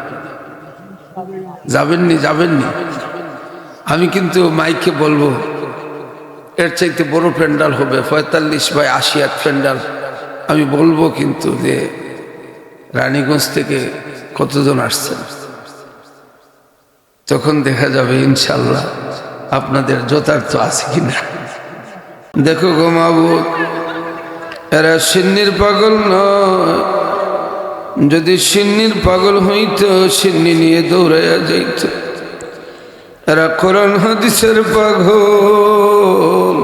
[SPEAKER 1] যাবেননি? আমি কিন্তু মাইকে বলবো এর চাইতে বড় প্যান্ডাল হবে, 45 বাই 80 প্যান্ডাল। আমি বলবো কিন্তু যে রানীগঞ্জ থেকে কতজন আসছেন, তখন দেখা যাবে ইনশাল্লাহ আপনাদের যথার্থ আছে কিনা। দেখো গো মাবুদ, এরা সিন্নির পাগল নয়। যদি সিন্নির পাগল হইতো সিন্নি নিয়ে দৌড়াইয়া যাইত। এরা কোরআন হাদিসের পাগল।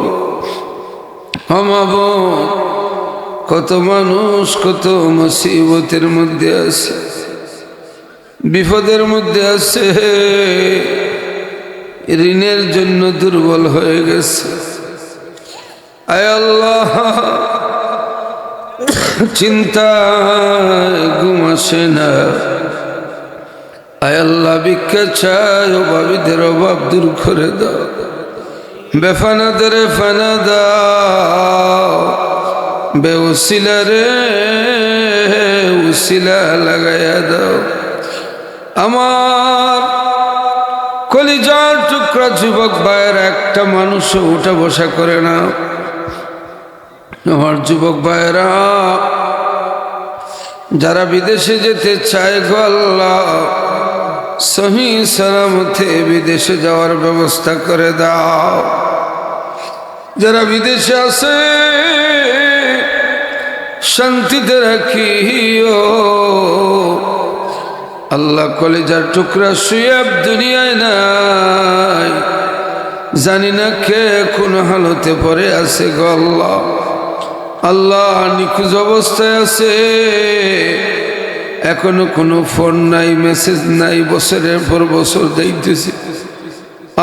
[SPEAKER 1] মাবুদ, কত মানুষ কত মুসিবতের মধ্যে আছে, বিপদের মধ্যে আছে, ঋণের জন্য দুর্বল হয়ে গেছে। আয় আল্লাহ, চিন্তায় ঘুম আসে না। আয় আল্লাহ, ভিক্ষা চাই, অভাবীদের অভাব দূর করে দাও, বেফানাদের ফানা দাও, বেউসিলা রে উসিলা লাগাইয়া দাও। আমার কলিজার টুকরা যুবক ভাইয়ের একটা মানুষও উঠা বসা করে না। আমার যুবক ভাইয়েরা যারা বিদেশে যেতে চায় গো আল্লাহ, সহি সালামতে বিদেশে যাওয়ার ব্যবস্থা করে দাও। যারা বিদেশে আছে শান্তিতে রাখিও আল্লাহ। কলিজার টুকরা সুয়েব দুনিয়ায় নাই, জানি না কে কোন হালতে পড়ে আছে গো আল্লাহ। আল্লাহ নিখোঁজ অবস্থায় আছে, এখনো কোনো ফোন নাই, মেসেজ নাই, বছরের পর বছর যাইতেছে।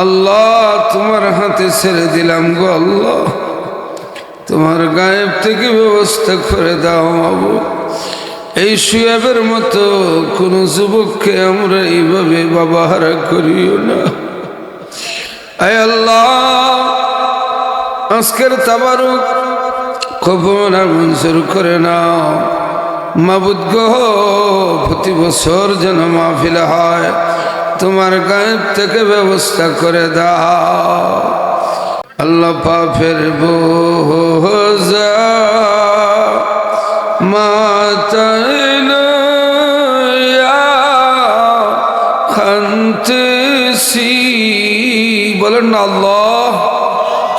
[SPEAKER 1] আল্লাহ তোমার হাতে ছেড়ে দিলাম গো আল্লাহ, তোমার গায়েব থেকে ব্যবস্থা করে দাও মাবুদ। এই সুয়েবের মতো কোন যুবককে আমরা এইভাবে বাবাহারা করিও না। আয় আল্লাহ, আজকের তাবারুক কবুল আর মঞ্জুর করে নাও মাবুদ গো। প্রতি বছর যেন মাহফিল হয়, তোমার গায়েব থেকে ব্যবস্থা করে দাও আল্লাহ। পাপের বোঝা মাথায় খানতেছি, বলেন না আল্লাহ,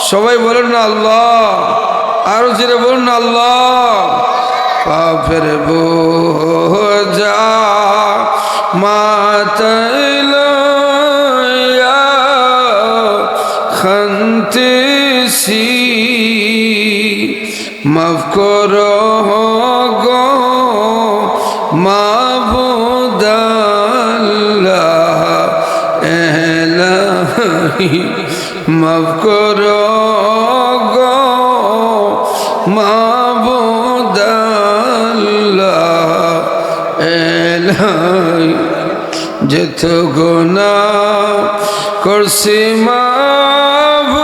[SPEAKER 1] সবাই বলেন না আল্লাহ, আরো জোরে বলুন না আল্লাহ। পাপের বোঝা মাথায় খানতেছি, মাফ করো গো মাবুদ আল্লাহ, এলাহি মাফ করো গো মাবুদ আল্লাহ, এলাহি যেত গুনাহ করছি মাবুদ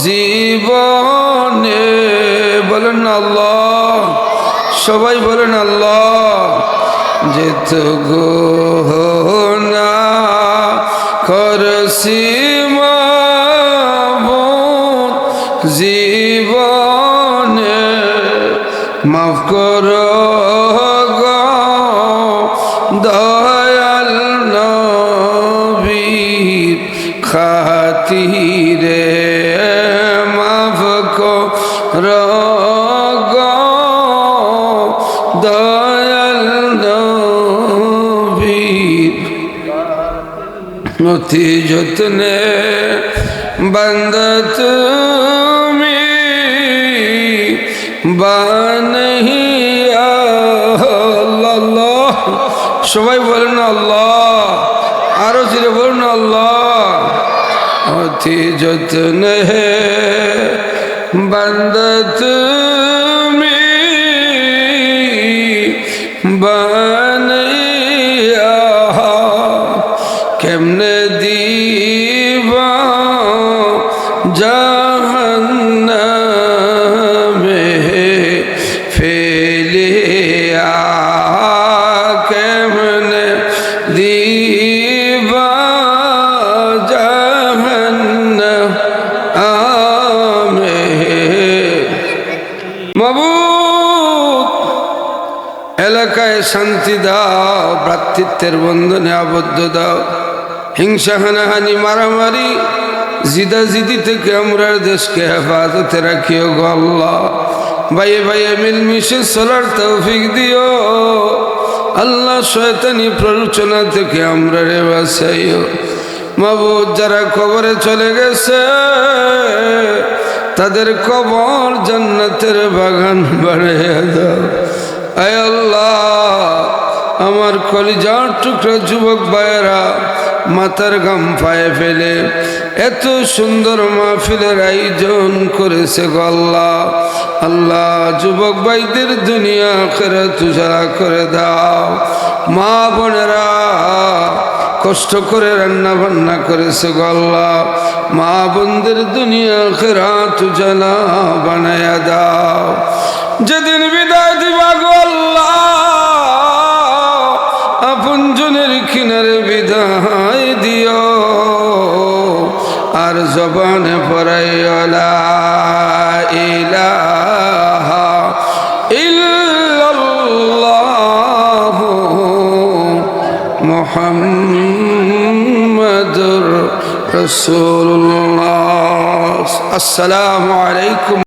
[SPEAKER 1] জীবনে, বলেন আল্লাহ, সবাই বলেন আল্লাহ। যেত গুনাহ করছি মাবুদ জীবনে, মাফ করো গো দয়াল নবীর খাতিরে মাফ করো গো দয়াল নবীর অতি যত্নে বান্দা তুমি বানহিয়া আল্লাহ সবাই বলেন আল্লাহ আরো জোরে বলুন আল্লাহ অতি যত্নে বান্দা তুমি বানহিয়া কেমনে দিবা জাহান্নামে ফেলিয়া কেমনে দিবা জাহান্নামে মাবুদ এলাকায় শান্তি দাও ভ্রাতৃত্বের বন্ধনে আবদ্ধ দাও হিংসা হানাহানি মারামারি জিদাজিদি থেকে আমরা দেশকে হেফাজতে রাখিও গো আল্লাহ ভাইয়ে ভাইয়ে মিলমিশে চলার তৌফিক দিও আল্লাহ শয়তানি প্ররোচনা থেকে আমরা রে বাঁচাইও মাবুদ যারা কবরে চলে গেছে তাদের কবর জান্নাতের বাগান বানিয়ে দাও আয় আল্লাহ আমার কলিজার টুকরা যুবক ভাইয়েরা মাথার ঘাম পায়ে ফেলে এত সুন্দর মাহফিলের আয়োজন করেছে গো আল্লাহ আল্লাহ যুবক ভাইদের দুনিয়া আখিরাত উজাড় করে দাও মা বোনেরা কষ্ট করে রান্না বান্না করেছে গো আল্লাহ মা বোনদের দুনিয়া আখিরাত উজাড় বানায়া দাও যেদিন বিদায় দিবা গো আল্লাহ আপনজনের কিনারে বিদায় দিও আর জবানে পড়াইও লা ইলাহা ইল্লাল্লাহু মুহাম্মাদুর রাসূলুল্লাহ। আসসালামু আলাইকুম।